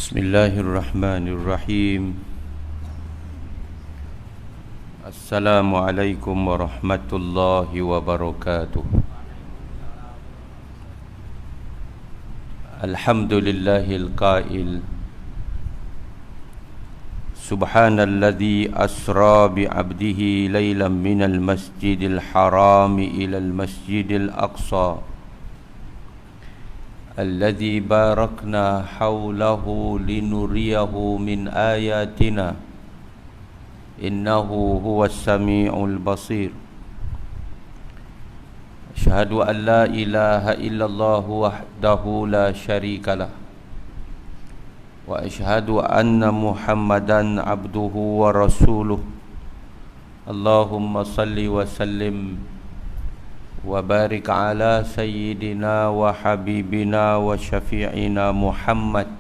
Bismillahirrahmanirrahim. Assalamualaikum warahmatullahi wabarakatuh. Alhamdulillahil qail Subhanalladzi asra bi'abdihi laylan minal masjidil harami ilal masjidil aqsa alladzi barakna hawlahu linuriyahu min ayatina innahu huwas sami'ul basir. Asyhadu an la ilaha illallah wahdahu la syarikalah wa asyhadu anna Muhammadan abduhu wa rasuluh. Allahumma salli wa sallim wa barik ala sayyidina wa habibina wa syafi'ina Muhammad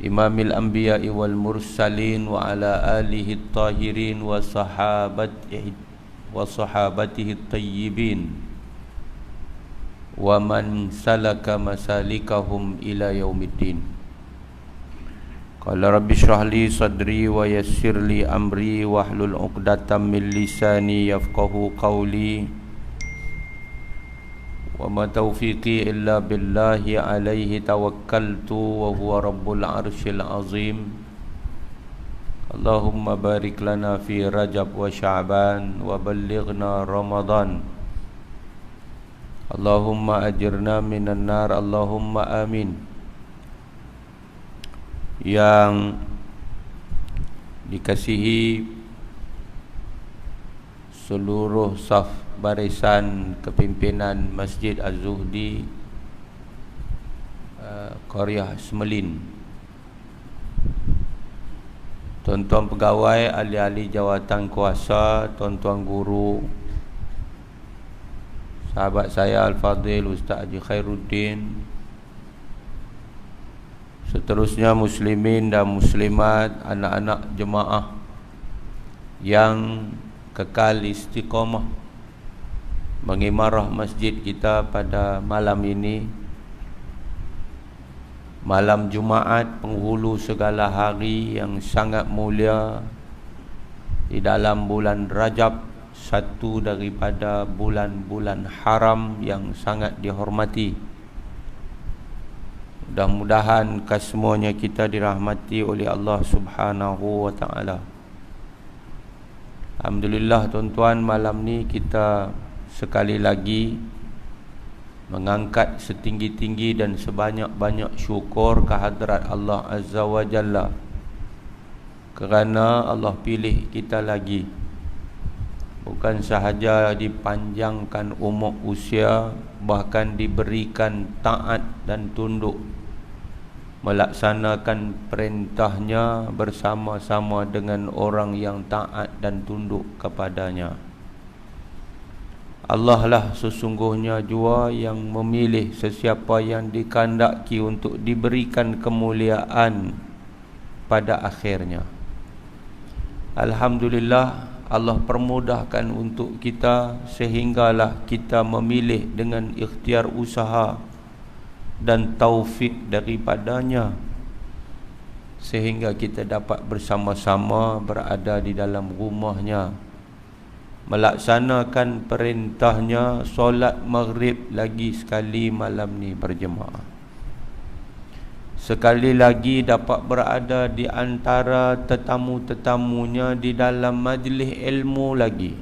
imamil anbiya'i wal mursalin wa ala alihi at-tahirin wa sahabatihi at-tayyibin wa man salaka masalikahum ila yaumiddin. Qala rabbi shrah li sadri wa yassir li amri wahlul 'uqdatam min lisani yafqahu qawli wa ma taufiqi illa billahi alaihi tawakkaltu wa huwa rabbul arsyil azim. Allahumma barik lana fi Rajab wa Sya'ban wa ballighna Ramadan. Allahumma ajirna minan nar, Allahumma amin. Yang dikasihi seluruh saf barisan kepimpinan Masjid Az-Zuhdi Qaryah Semelin, tuan-tuan pegawai, ahli-ahli jawatan kuasa, tuan-tuan guru, sahabat saya Al-Fadhil Ustaz Haji Khairuddin, seterusnya muslimin dan muslimat, anak-anak jemaah yang kekal istiqamah mengimarah masjid kita pada malam ini, malam Jumaat penghulu segala hari yang sangat mulia di dalam bulan Rajab, satu daripada bulan-bulan haram yang sangat dihormati. Mudah-mudahan kesemuanya kita dirahmati oleh Allah Subhanahu wa ta'ala. Alhamdulillah tuan-tuan, malam ni kita sekali lagi mengangkat setinggi-tinggi dan sebanyak-banyak syukur kehadrat Allah Azza wa Jalla, kerana Allah pilih kita lagi. Bukan sahaja dipanjangkan umur usia, bahkan diberikan taat dan tunduk melaksanakan perintahnya bersama-sama dengan orang yang taat dan tunduk kepadanya. Allah lah sesungguhnya jua yang memilih sesiapa yang dikehendaki untuk diberikan kemuliaan pada akhirnya. Alhamdulillah, Allah permudahkan untuk kita sehinggalah kita memilih dengan ikhtiar usaha dan taufik daripadanya, sehingga kita dapat bersama-sama berada di dalam rumahnya, melaksanakan perintahnya, solat maghrib lagi sekali malam ni berjemaah. Sekali lagi dapat berada di antara tetamu-tetamunya di dalam majlis ilmu lagi.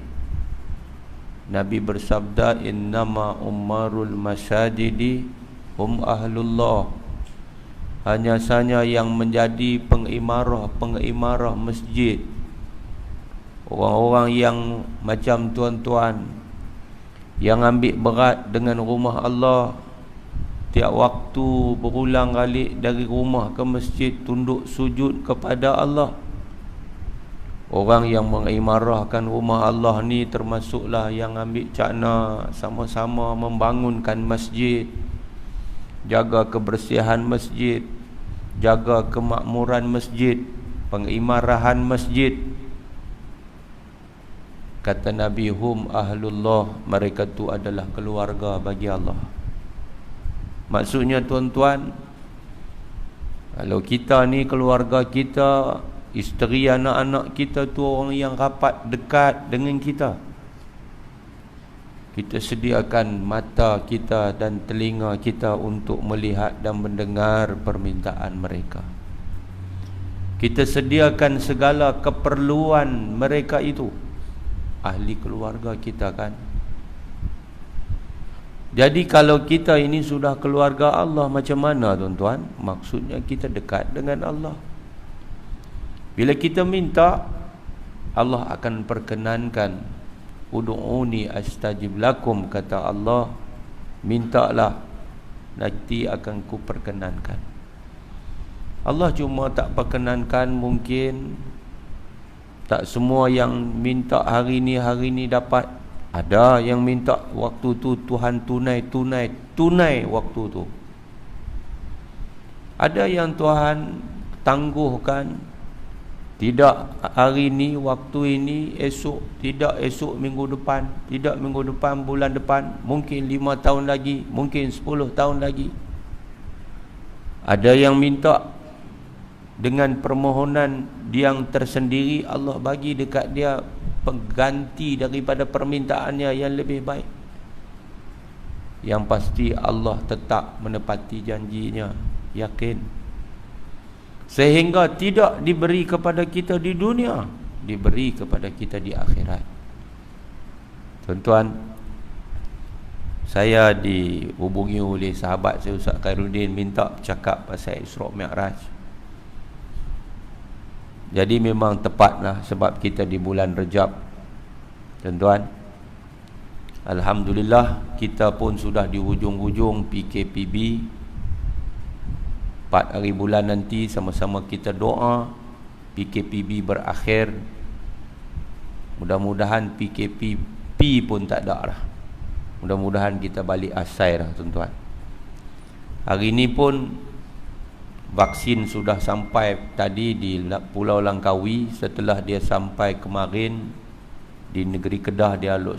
Nabi bersabda, innama ummarul masajidi hum ahlullah. Hanya saja yang menjadi pengimarah masjid, orang-orang yang macam tuan-tuan, yang ambil berat dengan rumah Allah, tiap waktu berulang kali dari rumah ke masjid tunduk sujud kepada Allah. Orang yang mengimarahkan rumah Allah ni termasuklah yang ambil cakna sama-sama membangunkan masjid, jaga kebersihan masjid, jaga kemakmuran masjid, pengimarahan masjid. Kata Nabi, hum ahlullah, mereka tu adalah keluarga bagi Allah. Maksudnya tuan-tuan, Kalau kita ni, keluarga kita, isteri, anak-anak kita tu orang yang rapat, dekat dengan kita, kita sediakan mata kita dan telinga kita untuk melihat dan mendengar permintaan mereka. Kita sediakan segala keperluan mereka itu, ahli keluarga kita kan. Jadi kalau kita ini sudah keluarga Allah, macam mana tuan-tuan? Maksudnya kita dekat dengan Allah. Bila kita minta, Allah akan perkenankan. Ud'uni astajib lakum, kata Allah. Mintalah, nanti akan ku perkenankan. Allah cuma tak perkenankan, mungkin tak semua yang minta hari ni dapat. Ada yang minta waktu tu Tuhan tunai waktu tu. Ada yang Tuhan tangguhkan, tidak hari ni, waktu ini, esok, tidak esok, minggu depan, tidak minggu depan, bulan depan, mungkin 5 tahun lagi, mungkin 10 tahun lagi. Ada yang minta dengan permohonan yang tersendiri, Allah bagi dekat dia pengganti daripada permintaannya yang lebih baik. Yang pasti Allah tetap menepati janjinya, yakin. Sehingga tidak diberi kepada kita di dunia, diberi kepada kita di akhirat. Tuan-tuan, saya dihubungi oleh sahabat saya, Ustaz Khairuddin, minta cakap pasal Isra' Mi'raj. Jadi memang tepatlah sebab kita di bulan Rejab. Tuan-tuan, alhamdulillah kita pun sudah di hujung-hujung PKPB. 4 hari bulan nanti sama-sama kita doa PKPB berakhir. Mudah-mudahan PKPP pun tak ada lah. Mudah-mudahan kita balik asai lah tuan-tuan. Hari ini pun vaksin sudah sampai tadi di Pulau Langkawi. Setelah dia sampai kemarin di negeri Kedah, dia Lok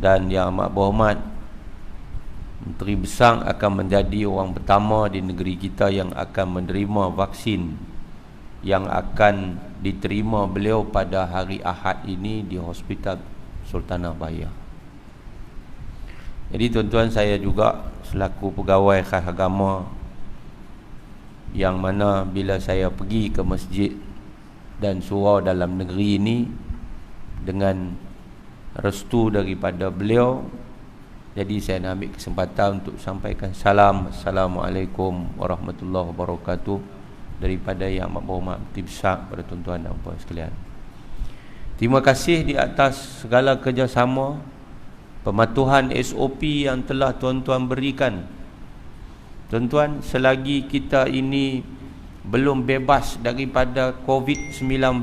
dan Yang Amat Berhormat Menteri Besar akan menjadi orang pertama di negeri kita yang akan menerima vaksin yang akan diterima beliau pada hari Ahad ini di Hospital Sultanah Bayah. Jadi tuan-tuan, saya juga selaku pegawai khas agama, yang mana bila saya pergi ke masjid dan surau dalam negeri ini dengan restu daripada beliau, jadi saya nak ambil kesempatan untuk sampaikan salam, Assalamualaikum warahmatullahi wabarakatuh, daripada Yang Amat Berhormat Menteri Besar kepada tuan-tuan dan puan sekalian. Terima kasih di atas segala kerjasama, pematuhan SOP yang telah tuan-tuan berikan. Tuan-tuan, selagi kita ini belum bebas daripada COVID-19,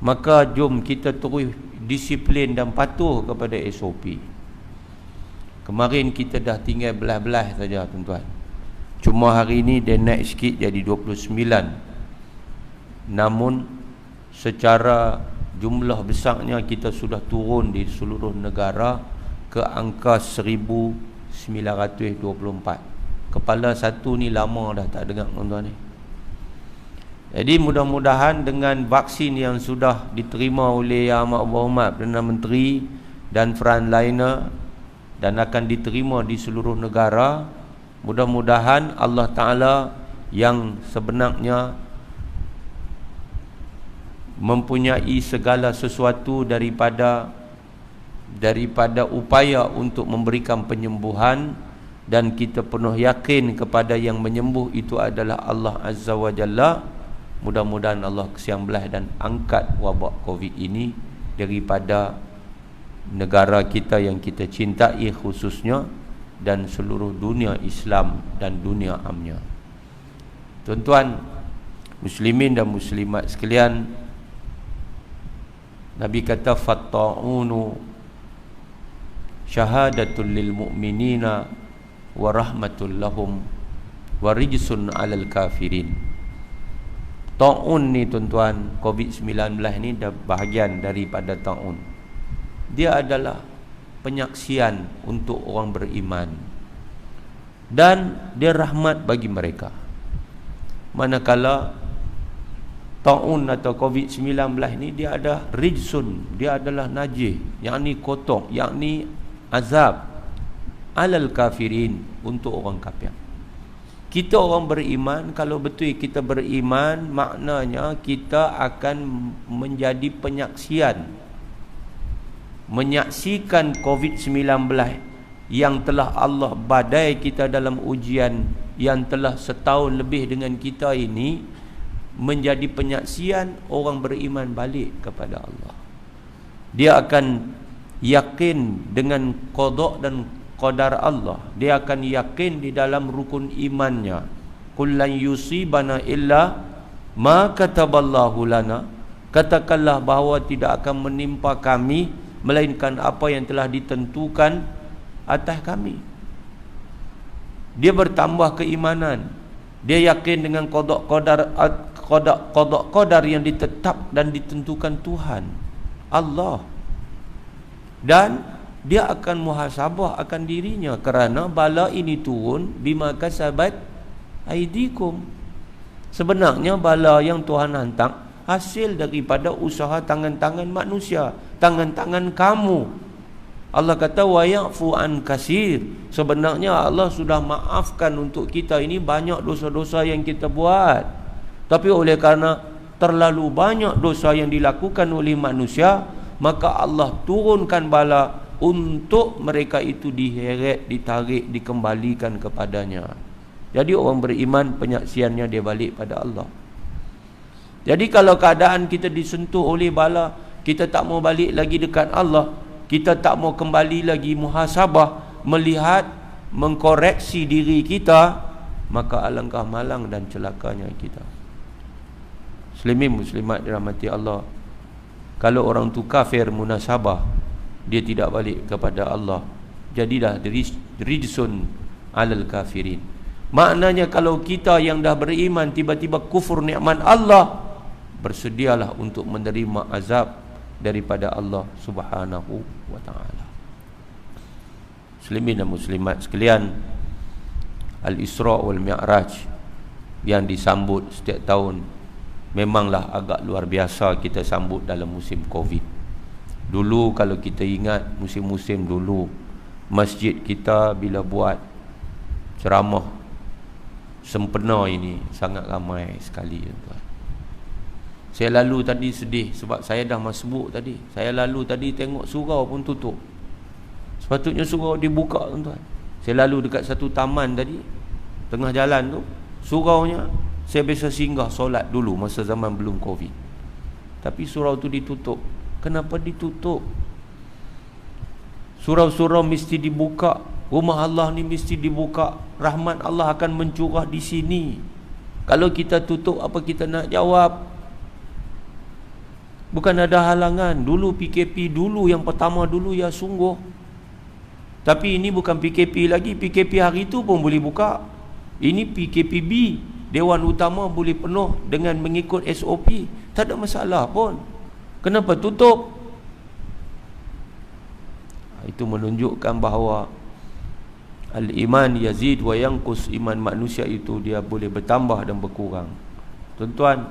maka jom kita terus disiplin dan patuh kepada SOP. Kemarin kita dah tinggal belah-belah saja tuan-tuan. Cuma hari ini dia naik sikit jadi 29. Namun secara jumlah besarnya kita sudah turun di seluruh negara ke angka 1924. Kepala satu ni lama dah tak dengar tuan-tuan ni. Jadi mudah-mudahan dengan vaksin yang sudah diterima oleh Yang Amat Berhormat Perdana Menteri dan frontliner dan akan diterima di seluruh negara, mudah-mudahan Allah Ta'ala yang sebenarnya mempunyai segala sesuatu daripada upaya untuk memberikan penyembuhan, dan kita penuh yakin kepada yang menyembuh itu adalah Allah Azza wa Jalla. Mudah-mudahan Allah kesian belah dan angkat wabak COVID ini daripada negara kita yang kita cintai khususnya, dan seluruh dunia Islam dan dunia amnya. Tuan-tuan muslimin dan muslimat sekalian, Nabi kata fatta'unu syahadatul lil mu'minina wa rahmatul lahum wa rijsun 'alal kafirin. Ta'un ni tuan-tuan, COVID-19 ni dah bahagian daripada ta'un. Dia adalah penyaksian untuk orang beriman dan dia rahmat bagi mereka. Manakala taun atau COVID-19 ni dia ada rijsun, dia adalah najis, yakni kotor, yakni azab alal kafirin, untuk orang kafir. Kita orang beriman, kalau betul kita beriman, maknanya kita akan menjadi menyaksikan COVID-19 yang telah Allah badai kita dalam ujian yang telah setahun lebih dengan kita ini, menjadi penyaksian orang beriman balik kepada Allah. Dia akan yakin dengan qada dan qadar Allah. Dia akan yakin di dalam rukun imannya. Qul lan yusibana illa ma kataballahu lana. Katakanlah bahawa tidak akan menimpa kami melainkan apa yang telah ditentukan atas kami. Dia bertambah keimanan. Dia yakin dengan qada yang ditetap dan ditentukan Tuhan Allah. Dan dia akan muhasabah akan dirinya, kerana bala ini turun bima kasabat aidikum. Sebenarnya bala yang Tuhan hantar hasil daripada usaha tangan-tangan manusia, tangan-tangan kamu. Allah kata wa ya'fu an kasir. Sebenarnya Allah sudah maafkan untuk kita ini banyak dosa-dosa yang kita buat. Tapi oleh kerana terlalu banyak dosa yang dilakukan oleh manusia, maka Allah turunkan bala untuk mereka itu diheret, ditarik, dikembalikan kepadanya. Jadi orang beriman, penyaksiannya dia balik pada Allah. Jadi kalau keadaan kita disentuh oleh bala, kita tak mau balik lagi dekat Allah, kita tak mau kembali lagi muhasabah, melihat, mengkoreksi diri kita, maka alangkah malang dan celakanya kita. Muslimin muslimat dirahmati Allah, kalau orang tu kafir munasabah, dia tidak balik kepada Allah, jadilah rijsun alal kafirin. Maknanya kalau kita yang dah beriman tiba-tiba kufur nikmat Allah, bersedialah untuk menerima azab daripada Allah Subhanahu wa taala. Muslimin dan muslimat sekalian, Al-Isra wal Mi'raj yang disambut setiap tahun memanglah agak luar biasa kita sambut dalam musim Covid. Dulu kalau kita ingat musim-musim dulu, masjid kita bila buat ceramah sempena ini sangat ramai sekali, tuan. Saya lalu tadi sedih sebab saya dah masbuk tadi. Saya lalu tadi tengok surau pun tutup. Sepatutnya surau dibuka, tuan. Saya lalu dekat satu taman tadi, tengah jalan tu, suraunya saya biasa singgah solat dulu masa zaman belum Covid. Tapi surau tu ditutup. Kenapa ditutup? Surau-surau mesti dibuka. Rumah Allah ni mesti dibuka. Rahmat Allah akan mencurah di sini. Kalau kita tutup, apa kita nak jawab? Bukan ada halangan. Dulu PKP dulu, yang pertama dulu, ya sungguh. Tapi ini bukan PKP lagi. PKP hari itu pun boleh buka. Ini PKPB. Dewan Utama boleh penuh dengan mengikut SOP. Tak ada masalah pun. Kenapa tutup? Itu menunjukkan bahawa al-iman yazid wa yanqus. Iman manusia itu dia boleh bertambah dan berkurang. Tuan-tuan,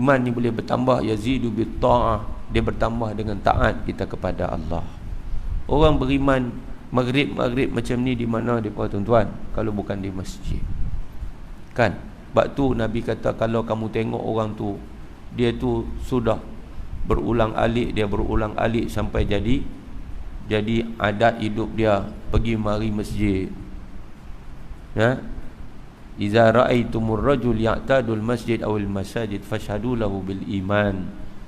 iman ni boleh bertambah, yazidu bit ta'ah, dia bertambah dengan taat kita kepada Allah. Orang beriman maghrib macam ni di mana depa, tuan-tuan? Kalau bukan di masjid. Kan? Sebab tu Nabi kata, kalau kamu tengok orang tu, dia tu sudah berulang alik sampai jadi adat hidup dia pergi mari masjid. Ya? Iza ra'aitumur rajul ya'tadul masjid awil masajid fashhadu lahu bil iman.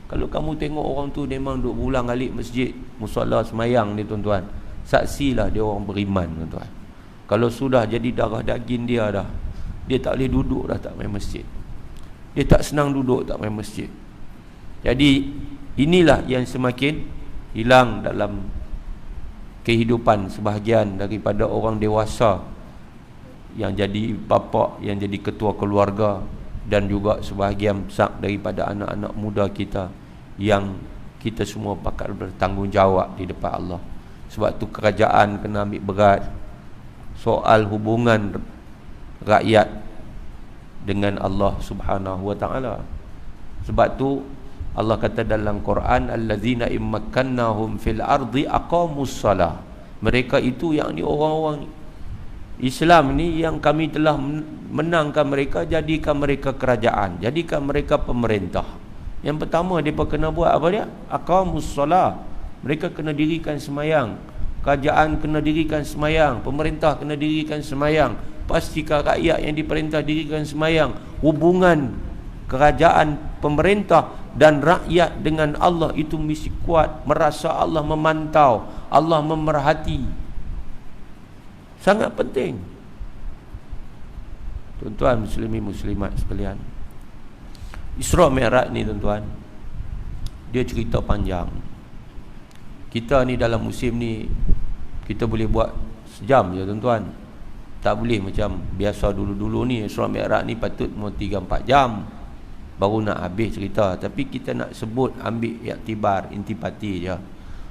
Kalau kamu tengok orang tu memang duk berulang alik masjid, musalla semayang ni, tuan-tuan, saksilah dia orang beriman, tuan-tuan. Kalau sudah jadi darah daging dia dah, dia tak boleh duduk dah tak main masjid. Dia tak senang duduk tak main masjid. Jadi inilah yang semakin hilang dalam kehidupan sebahagian daripada orang dewasa yang jadi bapa, yang jadi ketua keluarga, dan juga sebahagian besar daripada anak-anak muda kita yang kita semua bakal bertanggungjawab di depan Allah. Sebab tu kerajaan kena ambil berat soal hubungan rakyat dengan Allah Subhanahu wa taala. Sebab tu Allah kata dalam Quran, allazina immakkannahum fil ardi aqamus salah. Mereka itu yang ni orang-orang Islam ni yang kami telah menangkan mereka, jadikan mereka kerajaan, jadikan mereka pemerintah. Yang pertama mereka kena buat apa dia? Aqamus salah. Mereka kena dirikan semayang, kerajaan kena dirikan semayang, pemerintah kena dirikan semayang. Pastikan rakyat yang diperintah dirikan semayang. Hubungan kerajaan, pemerintah dan rakyat dengan Allah itu mesti kuat. Merasa Allah memantau, Allah memerhati. Sangat penting. Tuan-tuan muslimin muslimat sekalian, Isra Mi'raj ni tuan-tuan, dia cerita panjang. Kita ni dalam musim ni kita boleh buat sejam je tuan-tuan. Tak boleh macam biasa dulu-dulu ni. Isra Mi'raj ni patut mau 3-4 jam baru nak habis cerita. Tapi kita nak sebut, ambil iktibar, intipati je.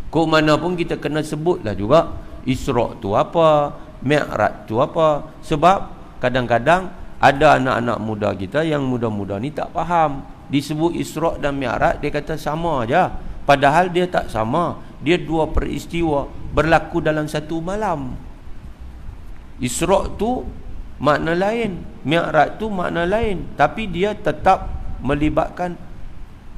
Kok mana pun kita kena sebutlah juga Isra tu apa, Mi'raj tu apa. Sebab kadang-kadang ada anak-anak muda kita yang muda-muda ni tak faham. Disebut Isra dan Mi'raj, dia kata sama je. Padahal dia tak sama. Dia dua peristiwa berlaku dalam satu malam. Isra tu makna lain, Mi'raj tu makna lain, tapi dia tetap melibatkan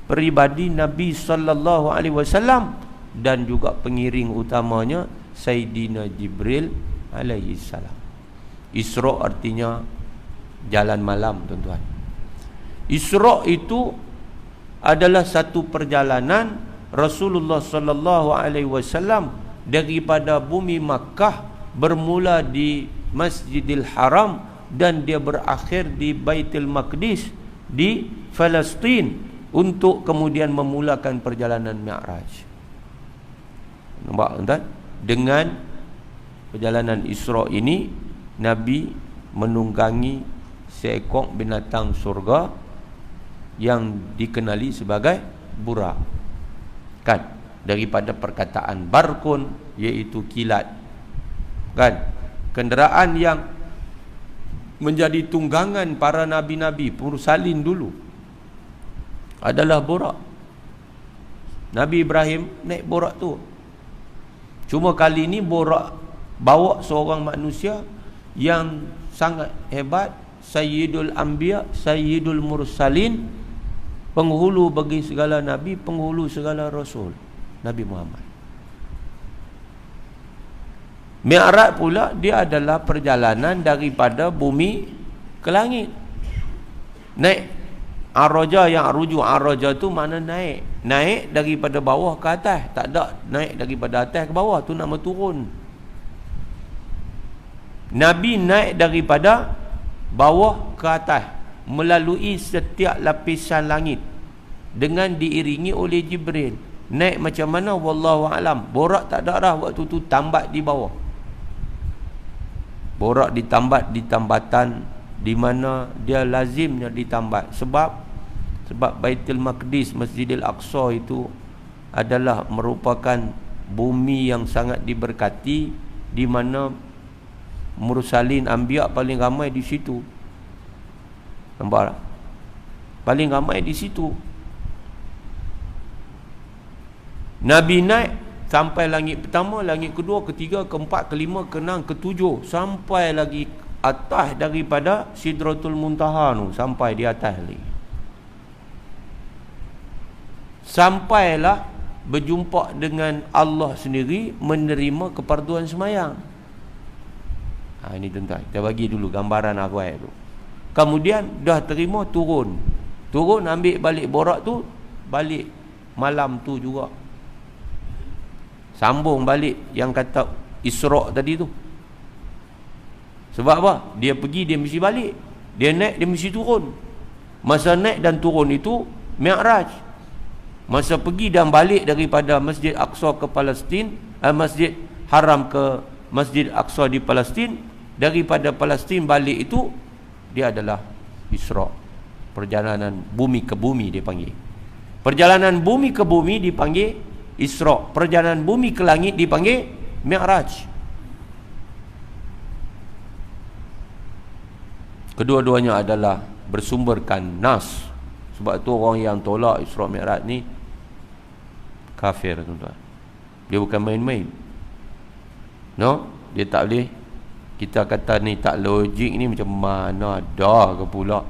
peribadi Nabi sallallahu alaihi wasallam dan juga pengiring utamanya Sayyidina Jibril alaihi salam. Isra artinya jalan malam tuan-tuan. Isra itu adalah satu perjalanan Rasulullah sallallahu alaihi wasallam daripada bumi Makkah, bermula di Masjidil Haram dan dia berakhir di Baitul Maqdis di Palestin untuk kemudian memulakan perjalanan Mi'raj. Nampak tuan? Dengan perjalanan Isra ini Nabi menunggangi seekor binatang surga yang dikenali sebagai burak. Kan? Daripada perkataan barkun, iaitu kilat. Kan? Kenderaan yang menjadi tunggangan para nabi-nabi mursalin dulu adalah burak. Nabi Ibrahim naik burak tu. Cuma kali ni burak bawa seorang manusia yang sangat hebat, Sayyidul Anbiya, Sayyidul Mursalin, penghulu bagi segala nabi, penghulu segala rasul, Nabi Muhammad. Mi'raj pula dia adalah perjalanan daripada bumi ke langit. Naik Araja, yang rujuk Araja tu makna naik. Naik daripada bawah ke atas. Tak ada naik daripada atas ke bawah, tu nama turun. Nabi naik daripada bawah ke atas melalui setiap lapisan langit dengan diiringi oleh Jibril. Naik macam mana wallahu alam. Borak tak ada dah waktu tu, tambat di bawah. Borak ditambat di tambatan di mana dia lazimnya ditambat. Sebab Baitul Maqdis, Masjidil Aqsa itu adalah merupakan bumi yang sangat diberkati, di mana mursalin anbiya paling ramai di situ. Nampak tak? Paling ramai di situ. Nabi naik sampai langit pertama, langit kedua, ketiga, keempat, kelima, keenam, ketujuh, sampai lagi atas daripada Sidratul Muntaha tu, sampai di atas lagi. Sampailah berjumpa dengan Allah sendiri, menerima keparduan semayang. Ini tuan-tuan, kita bagi dulu gambaran awal tu. Kemudian dah terima, turun ambil balik borak tu, balik malam tu juga sambung balik yang kata Isra tadi tu. Sebab apa? Dia pergi, dia mesti balik. Dia naik, dia mesti turun. Masa naik dan turun itu Mi'raj. Masa pergi dan balik daripada Masjid Aqsa ke Palestin, Masjid Haram ke Masjid Aqsa di Palestin, daripada Palestin balik itu dia adalah Isra. Perjalanan bumi ke bumi dia panggil. Perjalanan bumi ke bumi dipanggil Isra. Perjalanan bumi ke langit dipanggil Mi'raj. Kedua-duanya adalah bersumberkan nas. Sebab tu orang yang tolak Isra Mi'raj ni kafir, tuan-tuan. Dia bukan main-main. No, dia tak boleh. Kita kata ni tak logik ni, macam mana dah ke pula.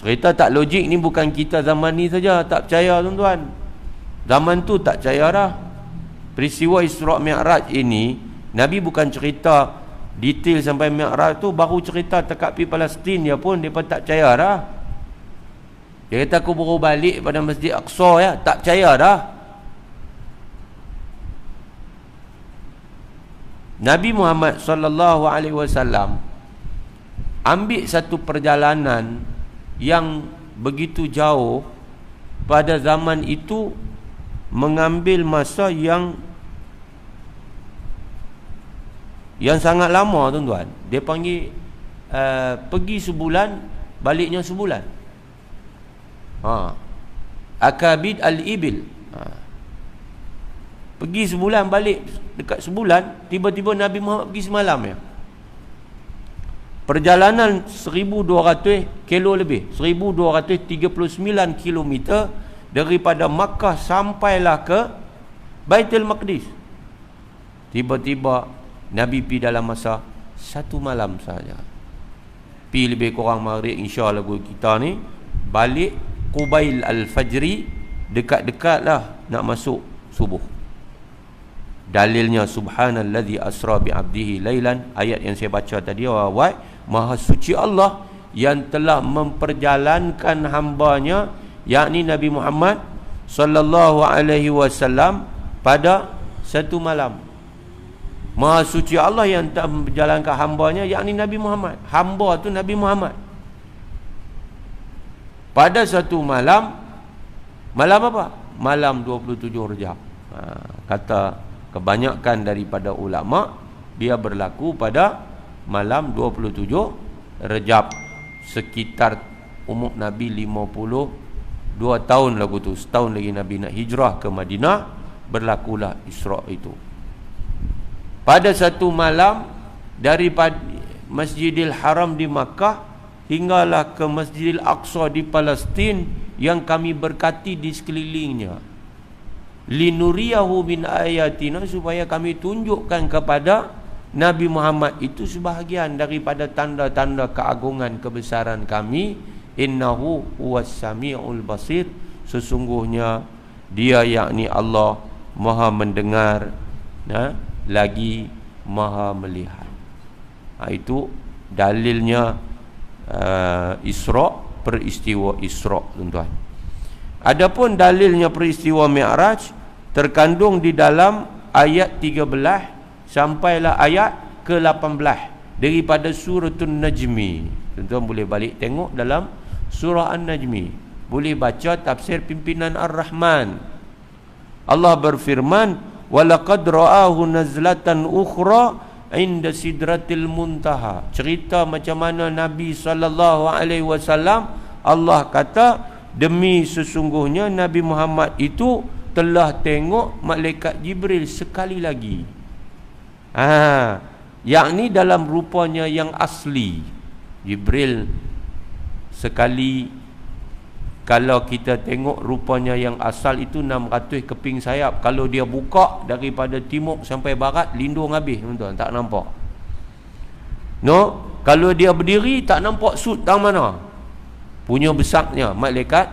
Cerita tak logik ni bukan kita zaman ni saja tak percaya, tuan-tuan. Zaman tu tak percaya dah. Peristiwa Isra Mi'raj ini, Nabi bukan cerita detail sampai Mi'raj tu, baru cerita dekat pi Palestin dia pun depa tak percaya dah. Dia kata aku baru balik pada Masjid Aqsa ya, tak percaya dah. Nabi Muhammad sallallahu alaihi wasallam ambil satu perjalanan yang begitu jauh pada zaman itu, mengambil masa yang sangat lama, tuan-tuan. Dia panggil pergi sebulan, baliknya sebulan. Akabid al-ibil. Pergi sebulan, balik dekat sebulan. Tiba-tiba Nabi Muhammad pergi semalam ya. Perjalanan 1200 kilo lebih, 1239 kilometer daripada Makkah sampailah ke Baitul Maqdis. Tiba-tiba Nabi pergi dalam masa 1 malam saja. Pergi lebih kurang maghrib insya-Allah kita ni, balik Qubail al-Fajri, dekat-dekatlah nak masuk subuh. Dalilnya subhanallazi asra bi 'abdihi lailan, ayat yang saya baca tadi awal, maha suci Allah yang telah memperjalankan hambanya, yakni Nabi Muhammad sallallahu alaihi wasallam pada 1 malam. Maha suci Allah yang telah memperjalankan hambanya, yakni Nabi Muhammad. Hamba tu Nabi Muhammad. Pada 1 malam. Malam apa? Malam 27 Rejab. Kata kebanyakan daripada ulama, dia berlaku pada malam 27 Rejab, sekitar umur Nabi 52 tahun lagu tu. Setahun lagi Nabi nak hijrah ke Madinah, berlakulah Isra itu. Pada 1 malam, daripada Masjidil Haram di Makkah hinggalah ke Masjidil Aqsa di Palestin, yang kami berkati di sekelilingnya. Linuriyahu min ayatina, supaya kami tunjukkan kepada Nabi Muhammad itu sebahagian daripada tanda-tanda keagungan kebesaran kami. Innahu huwas samiul basir, sesungguhnya dia yakni Allah Maha mendengar, lagi Maha melihat. Itu dalilnya Isra, peristiwa Isra, tuan-tuan. Adapun dalilnya peristiwa Mi'raj terkandung di dalam ayat 13 sampailah ayat ke-18 daripada suratul Najmi. Tuan-tuan boleh balik tengok dalam surah An-Najmi, boleh baca tafsir pimpinan Ar-Rahman. Allah berfirman, walaqad ra'ahu nazlatan ukhra inda sidratil muntaha. Cerita macam mana Nabi SAW, Allah kata, demi sesungguhnya Nabi Muhammad itu telah tengok malaikat Jibril sekali lagi. Yakni dalam rupanya yang asli. Jibril sekali, kalau kita tengok rupanya yang asal itu 600 keping sayap. Kalau dia buka daripada timur sampai barat, lindung habis, tuan-tuan, tak nampak. Kalau dia berdiri, tak nampak sud tang mana. Punya besarnya malaikat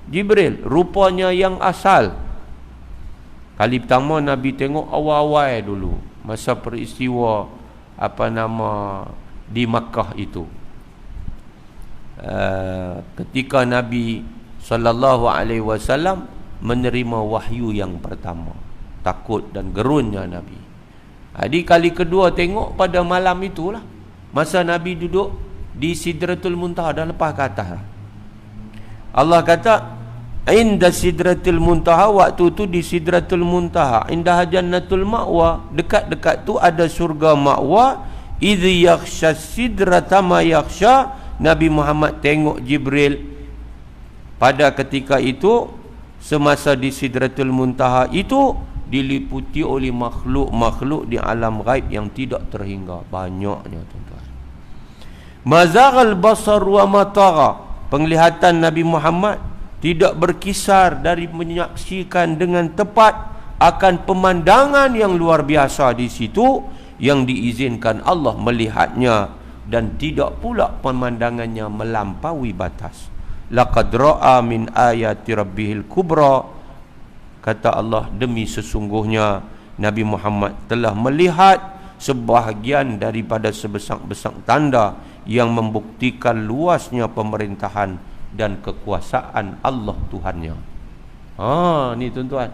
Jibril, rupanya yang asal. Kali pertama Nabi tengok awal-awal dulu, masa peristiwa di Makkah itu. Ketika Nabi sallallahu alaihi wasallam menerima wahyu yang pertama, takut dan gerunnya Nabi. Jadi kali kedua tengok pada malam itulah, masa Nabi duduk di Sidratul Muntaha, dah lepas ke atas. Allah kata inda Sidratul Muntaha, waktu tu di Sidratul Muntaha, indah jannatul ma'wa, dekat-dekat tu ada surga ma'wa. Idh yakhsha sidrata ma yakhsha, Nabi Muhammad tengok Jibril pada ketika itu, semasa di Sidratul Muntaha itu diliputi oleh makhluk-makhluk di alam ghaib yang tidak terhingga, banyaknya, tuan-tuan. Mazaghal basar wa matagha. Penglihatan Nabi Muhammad tidak berkisar dari menyaksikan dengan tepat akan pemandangan yang luar biasa di situ yang diizinkan Allah melihatnya, dan tidak pula pemandangannya melampaui batas. Laqad ra'a min ayati rabbihil kubra. Kata Allah, demi sesungguhnya Nabi Muhammad telah melihat sebahagian daripada sebesar-besar tanda yang membuktikan luasnya pemerintahan dan kekuasaan Allah Tuhannya. Ni tuan-tuan,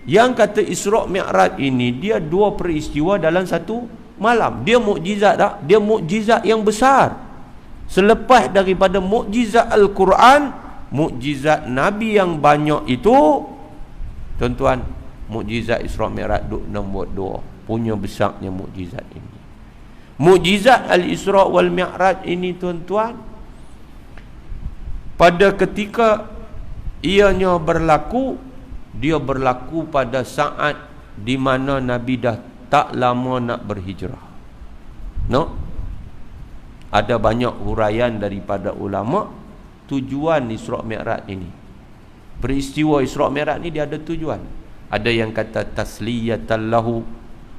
yang kata Isra' Mi'raj ini, dia dua peristiwa dalam satu malam. Dia mukjizat tak? Dia mukjizat yang besar. Selepas daripada mukjizat Al-Quran, mukjizat Nabi yang banyak itu, tuan-tuan, mukjizat Isra' Mi'raj duk nombor 2 punya besarnya mukjizat ini. Mukjizat Al-Isra' wal Mi'raj ini, tuan-tuan, pada ketika ianya berlaku, dia berlaku pada saat di mana Nabi dah tak lama nak berhijrah. Ada banyak huraian daripada ulama tujuan Isra' Mi'raj ini. Peristiwa Isra' Mi'raj ni dia ada tujuan. Ada yang kata tasliyatan lahu,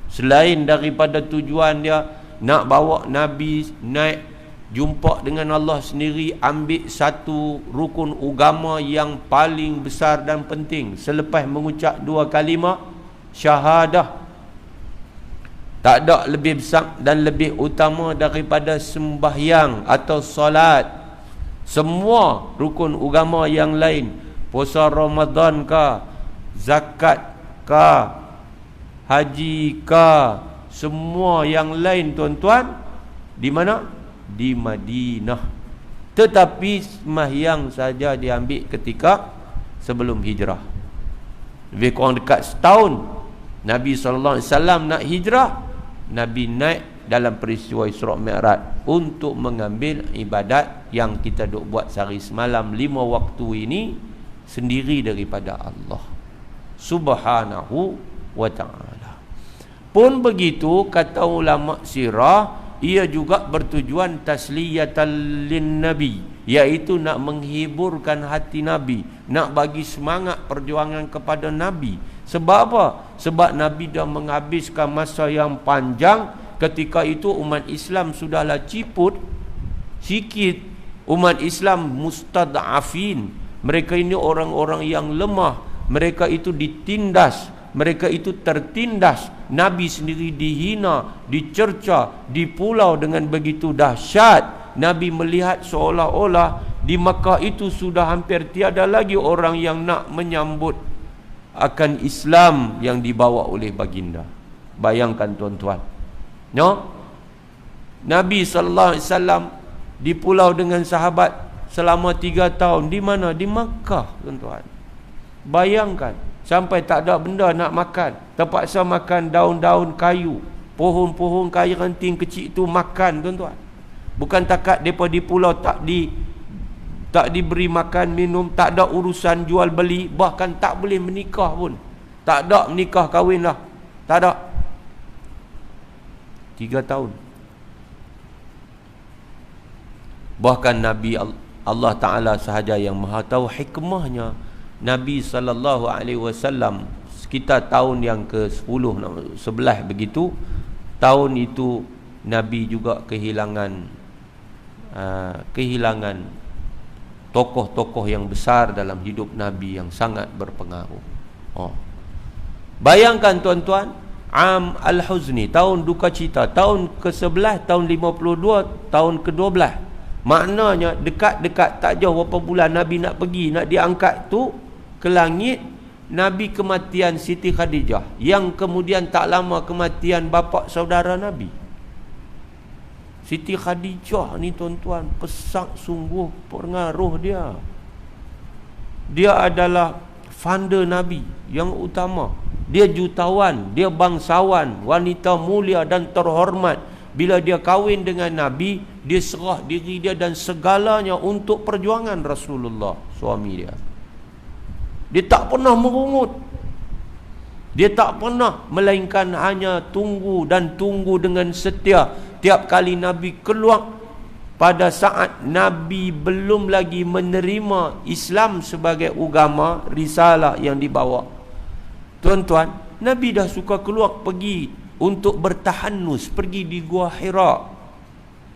selain daripada tujuan dia nak bawa Nabi naik jumpa dengan Allah sendiri, ambil satu rukun agama yang paling besar dan penting selepas mengucap 2 kalimah syahadah. Tak ada lebih besar dan lebih utama daripada sembahyang atau solat. Semua rukun agama yang lain, puasa Ramadan ka, zakat ka, haji ka, semua yang lain, tuan-tuan, di mana? Di Madinah. Tetapi sembahyang saja diambil ketika sebelum hijrah. Lebih kurang dekat setahun Nabi SAW nak hijrah, Nabi naik dalam peristiwa Isra' Mi'raj untuk mengambil ibadat yang kita duk buat sehari semalam 5 waktu ini sendiri daripada Allah Subhanahu wa ta'ala. Pun begitu, kata ulama sirah, ia juga bertujuan tasliyatan lin Nabi, iaitu nak menghiburkan hati Nabi, nak bagi semangat perjuangan kepada Nabi. Sebab apa? Sebab Nabi dah menghabiskan masa yang panjang. Ketika itu umat Islam sudahlah ciput sikit. Umat Islam mustad'afin. Mereka ini orang-orang yang lemah. Mereka itu ditindas, mereka itu tertindas. Nabi sendiri dihina, dicerca, dipulau dengan begitu dahsyat. Nabi melihat seolah-olah di Makkah itu sudah hampir tiada lagi orang yang nak menyambut akan Islam yang dibawa oleh baginda. Bayangkan, tuan-tuan, Nabi SAW dipulau dengan sahabat selama 3 tahun. Di mana? Di Makkah, tuan-tuan. Bayangkan, sampai tak ada benda nak makan, terpaksa makan daun-daun kayu, pohon-pohon kayu ranting kecil tu makan, tuan-tuan. Bukan takat mereka di pulau tak diberi makan minum, tak ada urusan jual beli, bahkan tak boleh menikah pun. Tak ada menikah kahwin lah, tak ada. 3 tahun. Bahkan Nabi Allah Ta'ala sahaja yang maha tahu hikmahnya. Nabi SAW sekitar tahun yang ke-10, 11 begitu, tahun itu Nabi juga kehilangan tokoh-tokoh yang besar dalam hidup Nabi yang sangat berpengaruh. Bayangkan, tuan-tuan, Am Al-Huzni, tahun duka cita, tahun ke-11, tahun 52, tahun ke-12. Maknanya dekat-dekat, tak jauh berapa bulan Nabi nak pergi, nak diangkat tu ke langit, Nabi kematian Siti Khadijah, yang kemudian tak lama kematian bapa saudara Nabi. Siti Khadijah ni, tuan-tuan, pesak sungguh pengaruh dia. Dia adalah founder Nabi yang utama. Dia jutawan, dia bangsawan, wanita mulia dan terhormat. Bila dia kahwin dengan Nabi, dia serah diri dia dan segalanya untuk perjuangan Rasulullah, suami dia. Dia tak pernah merungut. Dia tak pernah, melainkan hanya tunggu dan tunggu dengan setia tiap kali Nabi keluar pada saat Nabi belum lagi menerima Islam sebagai agama risalah yang dibawa. Tuan-tuan, Nabi dah suka keluar pergi untuk bertahanus, pergi di Gua Hira.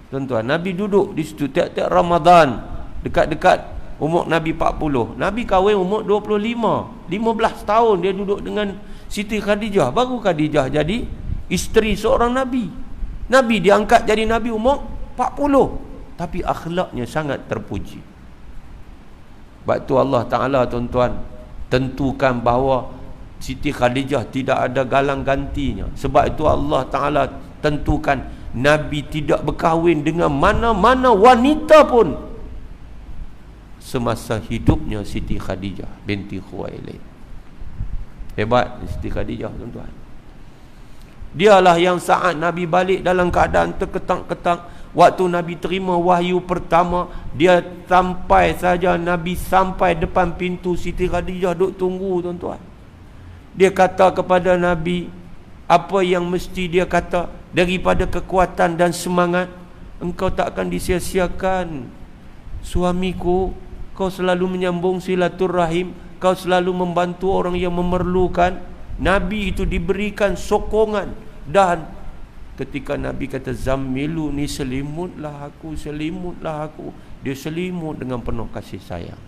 Tuan-tuan, Nabi duduk di situ tiap-tiap Ramadan, dekat-dekat umur Nabi 40. Nabi kahwin umur 25. 15 tahun dia duduk dengan Siti Khadijah. Baru Khadijah jadi isteri seorang Nabi. Nabi diangkat jadi Nabi umur 40. Tapi akhlaknya sangat terpuji. Sebab tu Allah Ta'ala, tuan-tuan, tentukan bahawa Siti Khadijah tidak ada galang gantinya. Sebab itu Allah Ta'ala tentukan Nabi tidak berkahwin dengan mana-mana wanita pun semasa hidupnya Siti Khadijah binti Khuwailid. Hebat Siti Khadijah, tuan-tuan. Dialah yang saat Nabi balik dalam keadaan terketak-ketak. Waktu Nabi terima wahyu pertama, dia sampai saja Nabi sampai depan pintu, Siti Khadijah duk tunggu, tuan-tuan. Dia kata kepada Nabi apa yang mesti dia kata, daripada kekuatan dan semangat, engkau tak akan disia-siakan. Suamiku, kau selalu menyambung silaturrahim, kau selalu membantu orang yang memerlukan. Nabi itu diberikan sokongan. Dan ketika Nabi kata zammilu ni, selimutlah aku, selimutlah aku, dia selimut dengan penuh kasih sayang.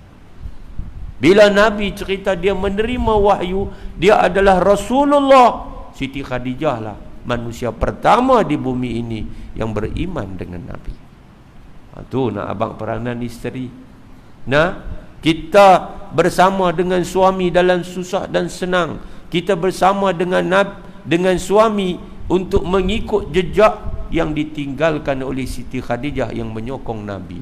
Bila Nabi cerita dia menerima wahyu, dia adalah Rasulullah, Siti Khadijah lah manusia pertama di bumi ini yang beriman dengan Nabi. Itu nak abang peranan isteri. Nah, kita bersama dengan suami dalam susah dan senang. Kita bersama dengan suami untuk mengikut jejak yang ditinggalkan oleh Siti Khadijah yang menyokong Nabi,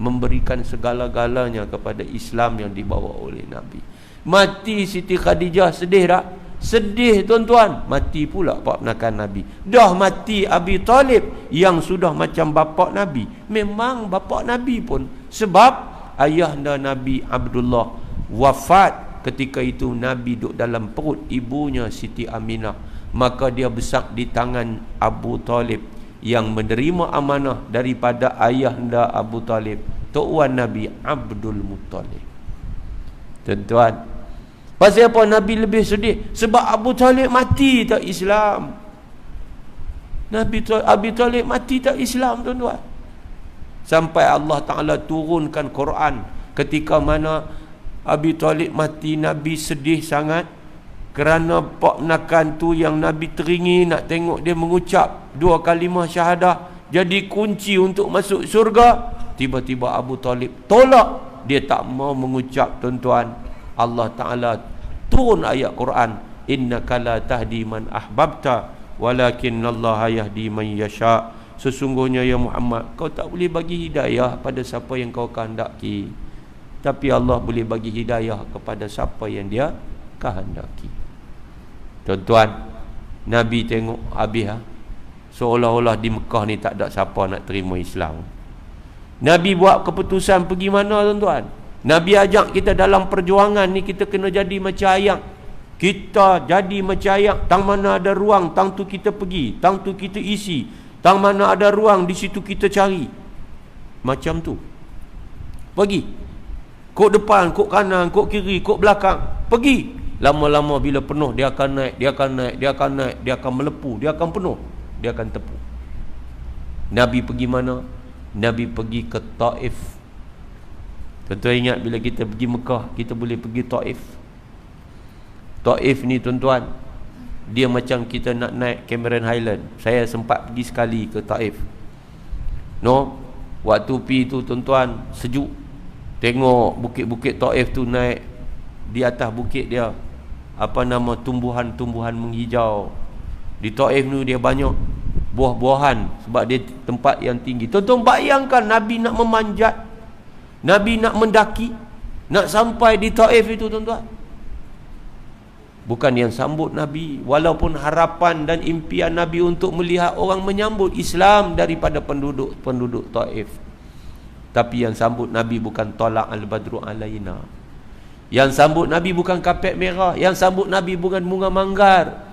memberikan segala-galanya kepada Islam yang dibawa oleh Nabi. Mati Siti Khadijah, sedih tak? Sedih, tuan-tuan. Mati pula ponakan Nabi. Dah mati Abi Talib yang sudah macam bapa Nabi. Memang bapa Nabi pun, sebab ayahnya Nabi Abdullah wafat ketika itu Nabi duduk dalam perut ibunya Siti Aminah. Maka dia besar di tangan Abu Talib yang menerima amanah daripada ayahanda Abu Talib, Tok Wan Nabi Abdul Muttalib. Tuan-tuan, pasal apa Nabi lebih sedih? Sebab Abu Talib mati tak Islam. Abu Talib mati tak Islam, tuan-tuan. Sampai Allah Ta'ala turunkan Quran ketika mana Abu Talib mati, Nabi sedih sangat. Kerana ponakan tu yang Nabi teringin nak tengok dia mengucap 2 kalimah syahadah jadi kunci untuk masuk syurga. Tiba-tiba Abu Talib tolak, dia tak mau mengucap, tuan-tuan. Allah Ta'ala turun ayat Quran, innaka la tahdi man ahbabta walakinallaha yahdi man yasha. Sesungguhnya ya Muhammad, kau tak boleh bagi hidayah pada siapa yang kau kehendaki, tapi Allah boleh bagi hidayah kepada siapa yang dia kehendaki. Tuan-tuan, Nabi tengok habis seolah-olah di Mekah ni tak ada siapa nak terima Islam. Nabi buat keputusan pergi mana, tuan-tuan? Nabi ajak kita dalam perjuangan ni, kita kena jadi macam ayam. Kita jadi macam ayam. Tang mana ada ruang, tang tu kita pergi, tang tu kita isi. Tang mana ada ruang, di situ kita cari. Macam tu. Pergi. Kok depan, kok kanan, kok kiri, kok belakang. Pergi. Lama-lama bila penuh, dia akan naik, dia akan naik, dia akan naik, dia akan melepuh, dia akan penuh, dia akan tepu. Nabi pergi mana? Nabi pergi ke Taif. Tuan-tuan ingat bila kita pergi Mekah, kita boleh pergi Taif. Taif ni, tuan-tuan, dia macam kita nak naik Cameron Highland. Saya sempat pergi sekali ke Taif. Waktu pergi tu, tuan-tuan, sejuk. Tengok bukit-bukit Taif tu naik. Di atas bukit dia tumbuhan-tumbuhan menghijau. Di Taif ni dia banyak buah-buahan sebab dia tempat yang tinggi. Tuan-tuan bayangkan Nabi nak memanjat, Nabi nak mendaki, nak sampai di Taif itu, tuan-tuan. Bukan yang sambut Nabi, walaupun harapan dan impian Nabi untuk melihat orang menyambut Islam daripada penduduk Taif. Tapi yang sambut Nabi bukan tolak al-badru alaina. Yang sambut Nabi bukan kapet merah. Yang sambut Nabi bukan bunga manggar.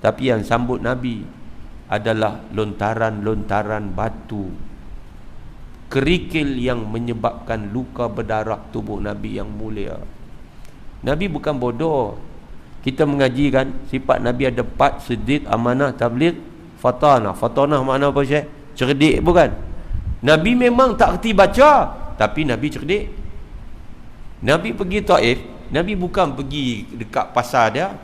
Tapi yang sambut Nabi adalah lontaran-lontaran batu kerikil yang menyebabkan luka berdarah tubuh Nabi yang mulia. Nabi bukan bodoh. Kita mengaji kan, sifat Nabi ada 4: siddiq, amanah, tabligh, fatanah. Fatanah makna apa, Syekh? Cerdik bukan? Nabi memang tak erti baca, tapi Nabi cerdik. Nabi pergi Taif, Nabi bukan pergi dekat pasar dia,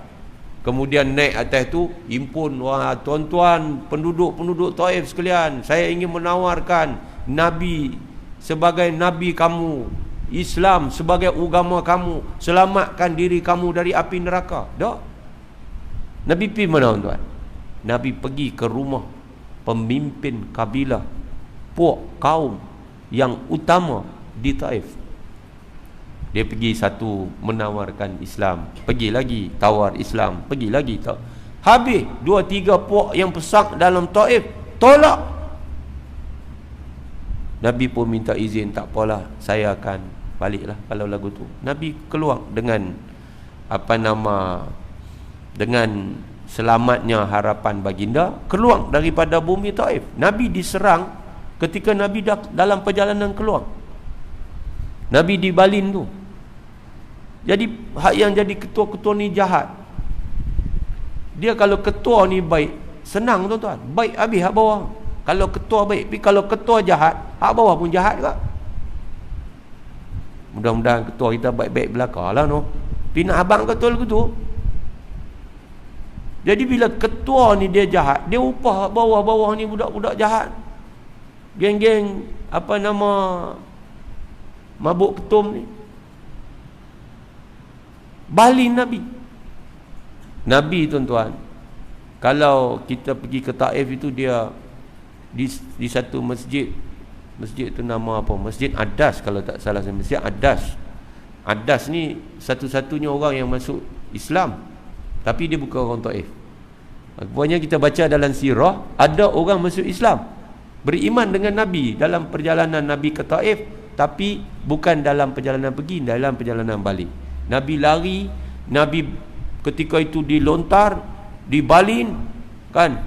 kemudian naik atas tu, himpun, wah tuan-tuan penduduk-penduduk Taif sekalian, saya ingin menawarkan Nabi sebagai Nabi kamu, Islam sebagai agama kamu, selamatkan diri kamu dari api neraka. Tak. Nabi pergi mana, tuan? Nabi pergi ke rumah pemimpin kabilah, puak kaum yang utama di Taif. Dia pergi satu menawarkan Islam, pergi lagi tawar Islam, pergi lagi tak. Habis 2-3 puak yang pesak dalam Taif tolak. Nabi pun minta izin, tak apalah, saya akan baliklah kalau lagu tu. Nabi keluar dengan dengan selamatnya harapan baginda, keluar daripada bumi Taif. Nabi diserang ketika Nabi dalam perjalanan keluar. Nabi di Balin tu. Jadi hak yang jadi ketua-ketua ni jahat. Dia kalau ketua ni baik, senang tuan-tuan, baik habis hak bawah. Kalau ketua baik, tapi kalau ketua jahat, hak bawah pun jahat juga. Mudah-mudahan ketua kita baik-baik belakang lah, no. Tapi nak abang ketua lagu tu. Jadi bila ketua ni dia jahat, dia upah bawah-bawah ni budak-budak jahat. Geng-geng mabuk ketum ni. Balin Nabi. Nabi, tuan-tuan, kalau kita pergi ke Taif itu, dia di satu masjid tu nama apa? Masjid Adas kalau tak salah saya. Masjid Adas. Adas ni satu-satunya orang yang masuk Islam, tapi dia bukan orang Taif. Pokoknya kita baca dalam sirah, ada orang masuk Islam, beriman dengan Nabi dalam perjalanan Nabi ke Taif, tapi bukan dalam perjalanan pergi, dalam perjalanan balik. Nabi lari, Nabi ketika itu dilontar, di Balin kan,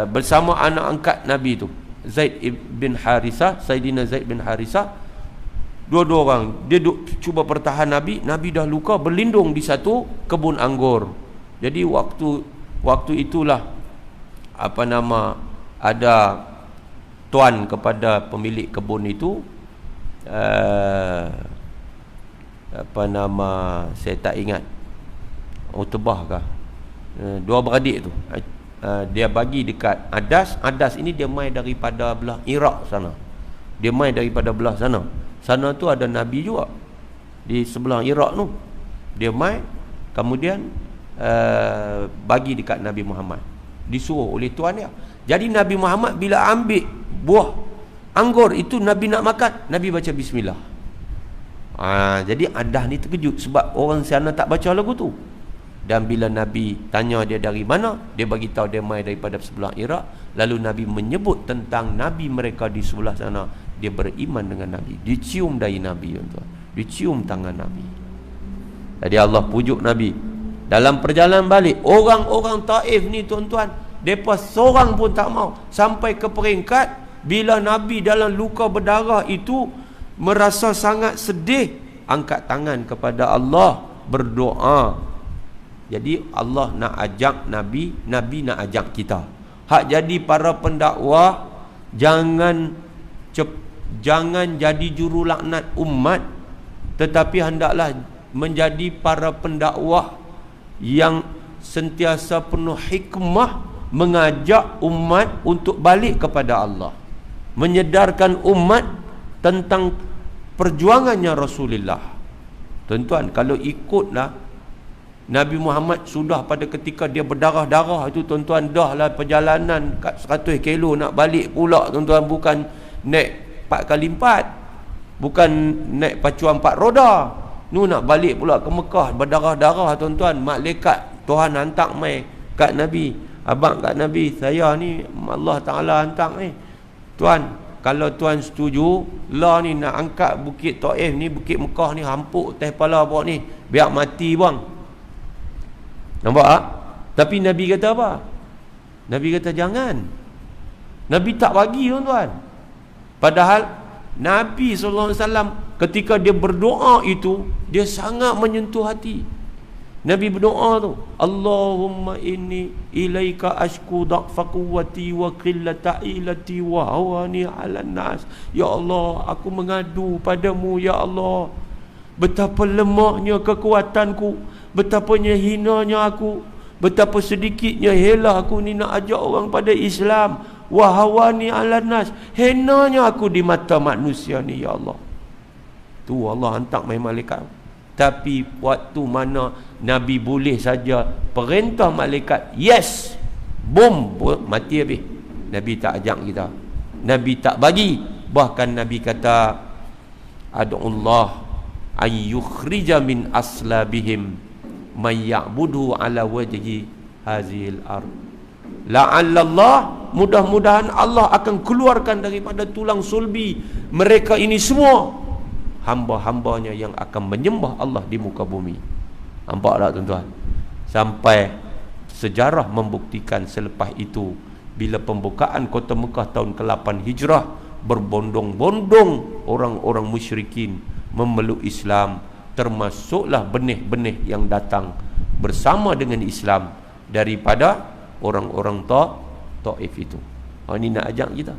bersama anak angkat Nabi tu, Zaid bin Harisah, Saidina Zaid bin Harisah. Dua-dua orang dia cuba pertahan Nabi. Nabi dah luka, berlindung di satu kebun anggur. Jadi waktu itulah ada tuan kepada pemilik kebun itu, saya tak ingat, Utbah kah, dua beradik tu. Dia bagi dekat Adas. Adas ini dia mai daripada belah Iraq sana. Dia mai daripada belah sana. Sana tu ada Nabi juga, di sebelah Iraq tu. Dia mai, kemudian bagi dekat Nabi Muhammad, disuruh oleh tuan dia. Jadi Nabi Muhammad bila ambil buah anggur itu, Nabi nak makan, Nabi baca bismillah. Jadi Adas ni terkejut sebab orang sana tak baca lagu tu. Dan bila Nabi tanya dia dari mana, dia bagi tahu dia mai daripada sebelah Iraq. Lalu Nabi menyebut tentang Nabi mereka di sebelah sana. Dia beriman dengan Nabi, dicium dari Nabi, tuan-tuan, dicium tangan Nabi. Jadi Allah pujuk Nabi. Dalam perjalanan balik, orang-orang Taif ni, tuan-tuan, mereka seorang pun tak mau, sampai ke peringkat bila Nabi dalam luka berdarah itu merasa sangat sedih, angkat tangan kepada Allah, berdoa. Jadi Allah nak ajak Nabi, Nabi nak ajak kita. Hak jadi para pendakwah, jangan jadi juru laknat umat, tetapi hendaklah menjadi para pendakwah yang sentiasa penuh hikmah, mengajak umat untuk balik kepada Allah, menyedarkan umat tentang perjuangannya Rasulullah. Tuan-tuan, kalau ikutlah Nabi Muhammad sudah pada ketika dia berdarah-darah itu, tuan-tuan, dah lah perjalanan 100 kilo nak balik pula, tuan-tuan, bukan naik 4x4, bukan naik pacuan 4 roda. Nu nak balik pula ke Mekah berdarah-darah, tuan-tuan. Malaikat Tuhan hantar mai kat Nabi, abang kat Nabi, saya ni Allah Ta'ala hantar ni. Tuan, kalau tuan setuju, lah ni nak angkat bukit Taif ni, bukit Mekah ni, hampuk teh pala bawah ni, biar mati bang. Nampak tak? Tapi Nabi kata apa? Nabi kata jangan. Nabi tak bagi, tuan-tuan. Padahal Nabi SAW ketika dia berdoa itu, dia sangat menyentuh hati. Nabi berdoa tu, Allahumma inni ilaika ashku da'fa quwwati wa qillata ilati wa hawani 'alan nas. Ya Allah, aku mengadu padamu, ya Allah, betapa lemahnya kekuatanku, betapanya hinanya aku, betapa sedikitnya helah aku ni nak ajak orang pada Islam. Wa hawani 'alan nas, hinanya aku di mata manusia ni, ya Allah. Tu Allah hantar mai malaikat. Tapi waktu mana Nabi boleh saja perintah malaikat, yes, boom, mati habis. Nabi tak ajak kita, Nabi tak bagi. Bahkan Nabi kata, ad'ullah an yukhrija min aslabihim man ya'budu ala wajhi hazil ard. La'allallah, mudah-mudahan Allah akan keluarkan daripada tulang sulbi mereka ini semua hamba-hambanya yang akan menyembah Allah di muka bumi. Nampak tak, tuan-tuan? Sampai sejarah membuktikan selepas itu, bila pembukaan kota Mekah tahun ke-8 Hijrah, berbondong-bondong orang-orang musyrikin memeluk Islam, termasuklah benih-benih yang datang bersama dengan Islam daripada orang-orang Taif itu. Ini nak ajak kita.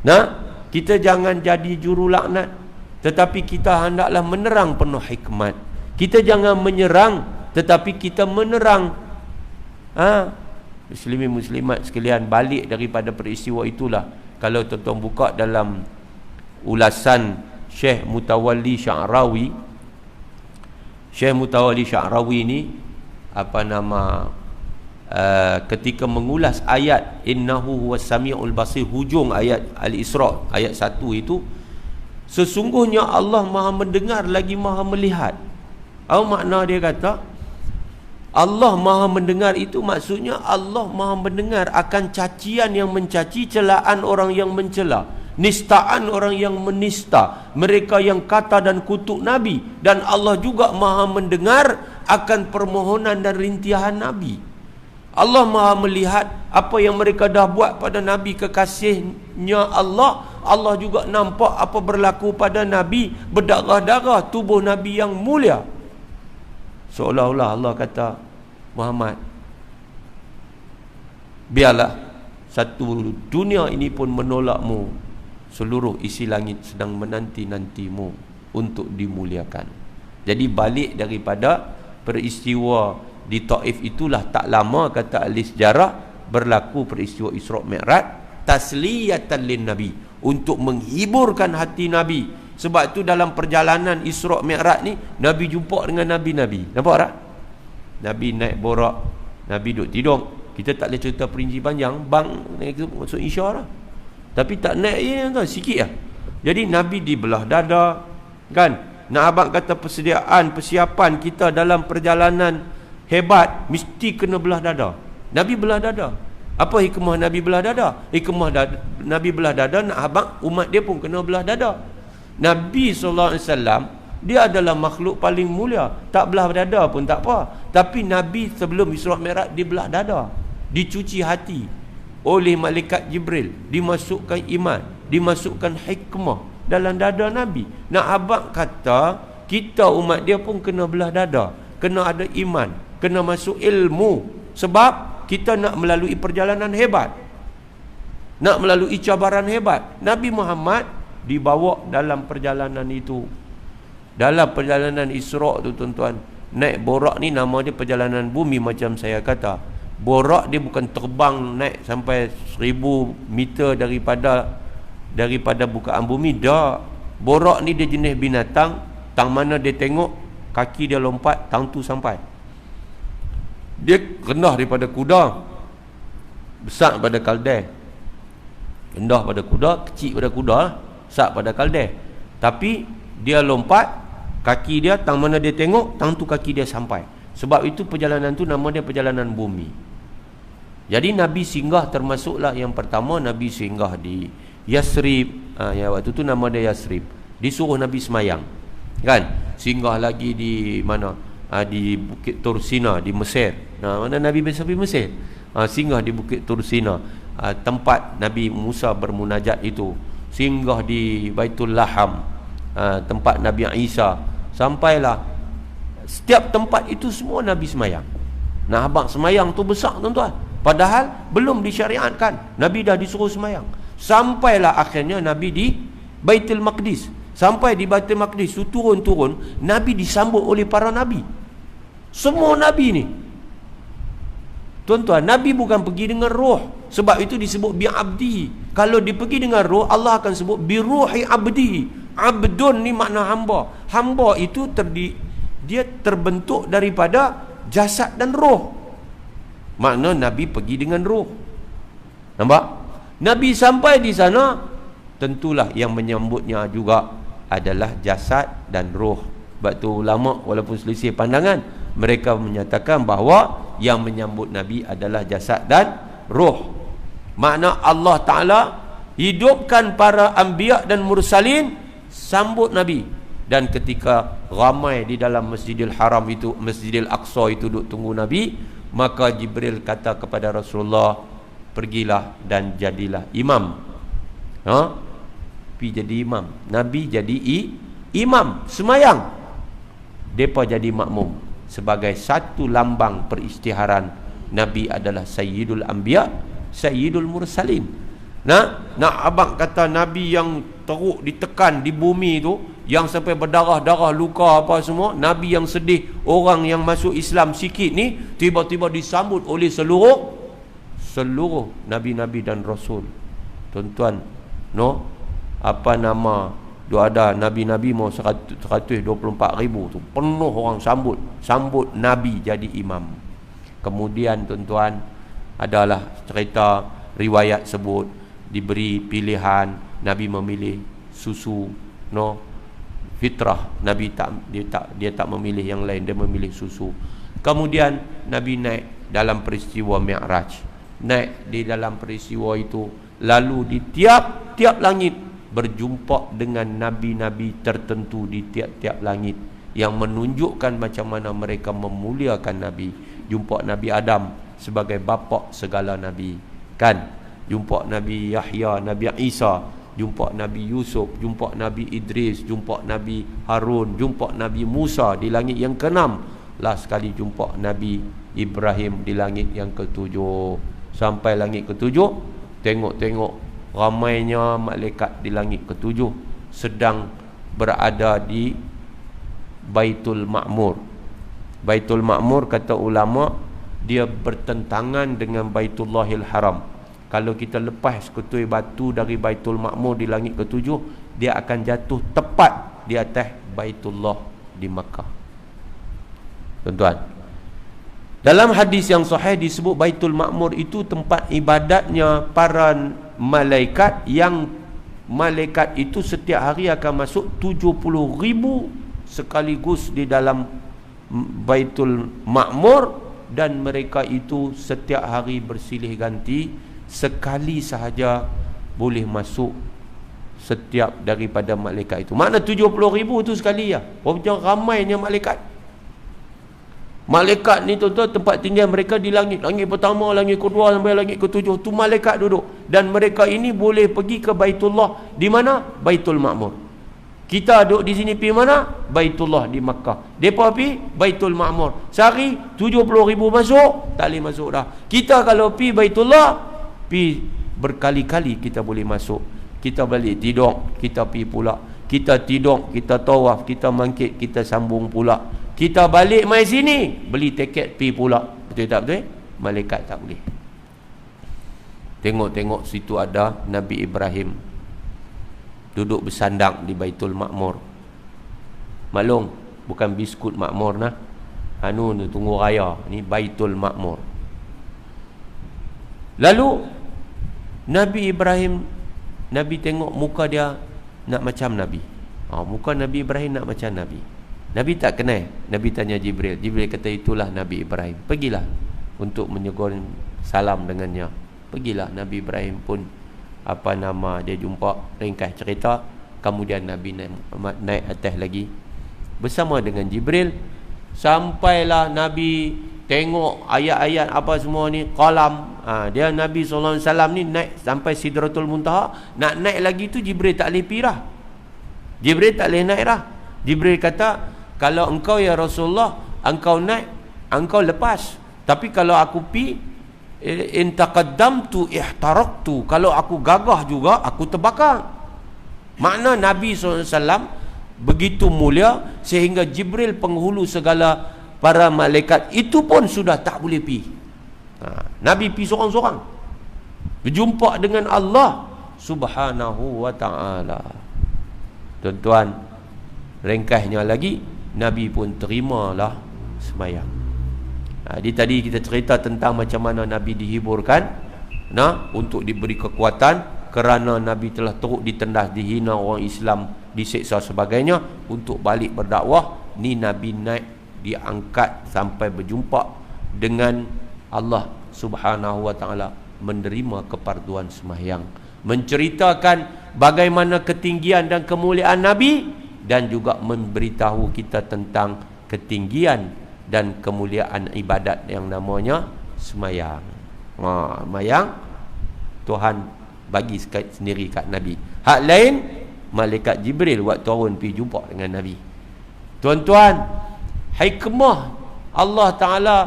Nah, kita jangan jadi juru laknat, tetapi kita hendaklah menerang penuh hikmat. Kita jangan menyerang, tetapi kita menerang. Muslimin muslimat sekalian, balik daripada peristiwa itulah, kalau tuan-tuan buka dalam ulasan Syekh Mutawalli Sya'rawi, Syekh Mutawalli Sya'rawi ni ketika mengulas ayat innahu huwas samiul basir, hujung ayat Al-Isra ayat 1 itu, sesungguhnya Allah Maha mendengar lagi Maha melihat. Apa makna dia kata? Allah Maha mendengar itu maksudnya Allah Maha mendengar akan cacian yang mencaci, celaan orang yang mencela, nistaan orang yang menista, mereka yang kata dan kutuk Nabi, dan Allah juga Maha mendengar akan permohonan dan rintihan Nabi. Allah Maha melihat apa yang mereka dah buat pada Nabi kekasihnya Allah. Allah juga nampak apa berlaku pada Nabi, berdarah-darah tubuh Nabi yang mulia. Seolah-olah Allah kata, Muhammad, biarlah satu dunia ini pun menolakmu, seluruh isi langit sedang menanti-nantimu untuk dimuliakan. Jadi balik daripada peristiwa di Taif itulah, tak lama kata ahli sejarah berlaku peristiwa Isra' Mi'raj, tasliyatan lin Nabi, untuk menghiburkan hati Nabi. Sebab itu dalam perjalanan Isra' Mi'raj ni, Nabi jumpa dengan Nabi-Nabi. Nampak tak? Nabi naik borak, Nabi duduk tidur. Kita tak boleh cerita perinci panjang, bang naik masuk Isya lah. Tapi tak naik je, sikit lah. Jadi Nabi dibelah dada, kan? Nak abang kata persiapan kita dalam perjalanan hebat, mesti kena belah dada. Nabi belah dada. Apa hikmah Nabi belah dada? Hikmah Nabi belah dada, nak abang umat dia pun kena belah dada. Nabi SAW, dia adalah makhluk paling mulia, tak belah dada pun tak apa. Tapi Nabi sebelum Isra' Mi'raj dibelah dada, dicuci hati oleh malaikat Jibril, dimasukkan iman, dimasukkan hikmah dalam dada Nabi. Nak abang kata kita umat dia pun kena belah dada, kena ada iman, kena masuk ilmu. Sebab kita nak melalui perjalanan hebat, nak melalui cabaran hebat. Nabi Muhammad dibawa dalam perjalanan itu. Dalam perjalanan Isra' tu, tuan-tuan, naik borak ni nama dia perjalanan bumi. Macam saya kata, borak dia bukan terbang naik sampai 1000 meter daripada bukaan bumi. Dah, borak ni dia jenis binatang, tang mana dia tengok kaki dia lompat, tang tu sampai. Dia rendah daripada kuda, besar pada kaldeh. Rendah pada kuda, kecil pada kuda, besar pada kaldeh. Tapi dia lompat, kaki dia tang mana dia tengok, tang tu kaki dia sampai. Sebab itu perjalanan tu nama dia perjalanan bumi. Jadi Nabi singgah, termasuklah yang pertama Nabi singgah di Yasrib. Ya, waktu tu nama dia Yasrib. Disuruh Nabi semayang, kan? Singgah lagi di mana? di Bukit Tursina di Mesir. Mana Nabi sampai Mesir, singgah di Bukit Tursina, tempat Nabi Musa bermunajat itu. Singgah di Baitul Laham, tempat Nabi Isa. Sampailah setiap tempat itu semua Nabi semayang. Nah, abang semayang tu besar tuan-tuan, padahal belum disyariatkan. Nabi dah disuruh semayang. Sampailah akhirnya Nabi di Baitul Maqdis. Sampai di Baitul Maqdis tu turun-turun, Nabi disambut oleh para Nabi. Semua Nabi ni, tuan-tuan, Nabi bukan pergi dengan roh. Sebab itu disebut bi'abdi. Kalau dia pergi dengan roh, Allah akan sebut biruhi abdi. Abdun ni makna hamba. Hamba itu dia terbentuk daripada jasad dan roh. Makna Nabi pergi dengan roh. Nampak? Nabi sampai di sana, tentulah yang menyambutnya juga adalah jasad dan roh. Sebab tu ulama walaupun selisih pandangan, mereka menyatakan bahawa yang menyambut Nabi adalah jasad dan roh. Makna Allah Ta'ala hidupkan para anbiya dan mursalin, sambut Nabi. Dan ketika ramai di dalam Masjidil Haram itu, Masjidil Aqsa itu duduk tunggu Nabi, maka Jibril kata kepada Rasulullah, pergilah dan jadilah imam. Pergi jadi imam. Nabi jadi imam semayang, mereka jadi makmum. Sebagai satu lambang peristiharan Nabi adalah Sayyidul Anbiya, Sayyidul Mursalin. Nak abang kata Nabi yang teruk ditekan di bumi tu, yang sampai berdarah-darah, luka apa semua, Nabi yang sedih, orang yang masuk Islam sikit ni, tiba-tiba disambut oleh seluruh Nabi-Nabi dan Rasul. Tuan-tuan, apa nama, ada Nabi-Nabi mau 124,000 tu, penuh orang sambut Nabi jadi imam. Kemudian tuan-tuan, adalah cerita riwayat sebut diberi pilihan, Nabi memilih susu, fitrah. Nabi dia tak memilih yang lain, dia memilih susu. Kemudian Nabi naik dalam peristiwa Mi'raj. Naik di dalam peristiwa itu, lalu di tiap-tiap langit berjumpa dengan nabi-nabi tertentu di tiap-tiap langit, yang menunjukkan macam mana mereka memuliakan Nabi. Jumpa Nabi Adam sebagai bapa segala nabi, kan? Jumpa Nabi Yahya, Nabi Isa, jumpa Nabi Yusuf, jumpa Nabi Idris, jumpa Nabi Harun, jumpa Nabi Musa di langit yang ke-6. Last sekali jumpa Nabi Ibrahim di langit yang ke-7. Sampai langit ke-7, tengok-tengok ramainya malaikat di langit ke-7 sedang berada di Baitul Ma'mur. Baitul Ma'mur, kata ulama, dia bertentangan dengan Baitullahil Haram. Kalau kita lepas ketui batu dari Baitul Ma'mur di langit ke-7, dia akan jatuh tepat di atas Baitullah di Makkah. Tuan-tuan, dalam hadis yang sahih disebut Baitul Ma'mur itu tempat ibadatnya para malaikat, yang malaikat itu setiap hari akan masuk 70,000 sekaligus di dalam Baitul Ma'mur, dan mereka itu setiap hari bersilih ganti, sekali sahaja boleh masuk setiap daripada malaikat itu. Makna 70,000 tu sekali ya. Macam ramainya malaikat. Malaikat ni tuan-tuan, tempat tinggal mereka di langit. Langit pertama, langit kedua sampai langit ke-7 tu malaikat duduk. Dan mereka ini boleh pergi ke Baitullah. Di mana? Baitul Ma'mur. Kita duduk di sini pergi mana? Baitullah di Makkah. Mereka pergi Baitul Ma'mur. Sehari 70,000 masuk, tak boleh masuk dah. Kita kalau pergi Baitullah, pergi berkali-kali kita boleh masuk. Kita balik tidur, kita pergi pula. Kita tidur, kita tawaf, kita mangkit, kita sambung pula. Kita balik mai sini, beli tiket pergi pula. Betul tak betul? Malaikat tak boleh. Tengok-tengok situ ada Nabi Ibrahim duduk bersandang di Baitul Ma'mur. Maklum, bukan biskut makmur nah. Anu tu tunggu raya, ni Baitul Ma'mur. Lalu Nabi Ibrahim, Nabi tengok muka dia nak macam Nabi. Muka Nabi Ibrahim nak macam Nabi. Nabi tak kenal. Nabi tanya Jibril. Jibril kata itulah Nabi Ibrahim. Pergilah untuk menyegur salam dengannya. Pergilah. Nabi Ibrahim pun dia jumpa, ringkas cerita. Kemudian Nabi naik atas lagi bersama dengan Jibril. Sampailah Nabi tengok ayat-ayat apa semua ni, qalam. Dia Nabi SAW ni naik sampai Sidratul Muntaha. Nak naik lagi tu Jibril tak boleh pergi dah. Jibril tak boleh naik dah. Jibril kata, kalau engkau ya Rasulullah, engkau naik, engkau lepas. Tapi kalau aku pi, in taqaddamtu ihtaraktu, kalau aku gagah juga aku terbakar. Makna Nabi SAW begitu mulia sehingga Jibril, penghulu segala para malaikat, itu pun sudah tak boleh pi. Nabi pi seorang-seorang berjumpa dengan Allah Subhanahu wa ta'ala. Tuan-tuan, ringkasnya lagi, Nabi pun terimalah semayang. Jadi tadi kita cerita tentang macam mana Nabi dihiburkan, untuk diberi kekuatan kerana Nabi telah teruk ditendas, dihina orang Islam, diseksa sebagainya. Untuk balik berdakwah ni, Nabi naik, diangkat sampai berjumpa dengan Allah Subhanahu wa ta'ala, menerima keparduan sembahyang, menceritakan bagaimana ketinggian dan kemuliaan Nabi, dan juga memberitahu kita tentang ketinggian dan kemuliaan ibadat yang namanya sembahyang. Sembahyang Tuhan bagi sendiri kat Nabi. Hak lain, malaikat Jibril buat turun pergi jumpa dengan Nabi. Tuan-tuan, hikmah Allah Ta'ala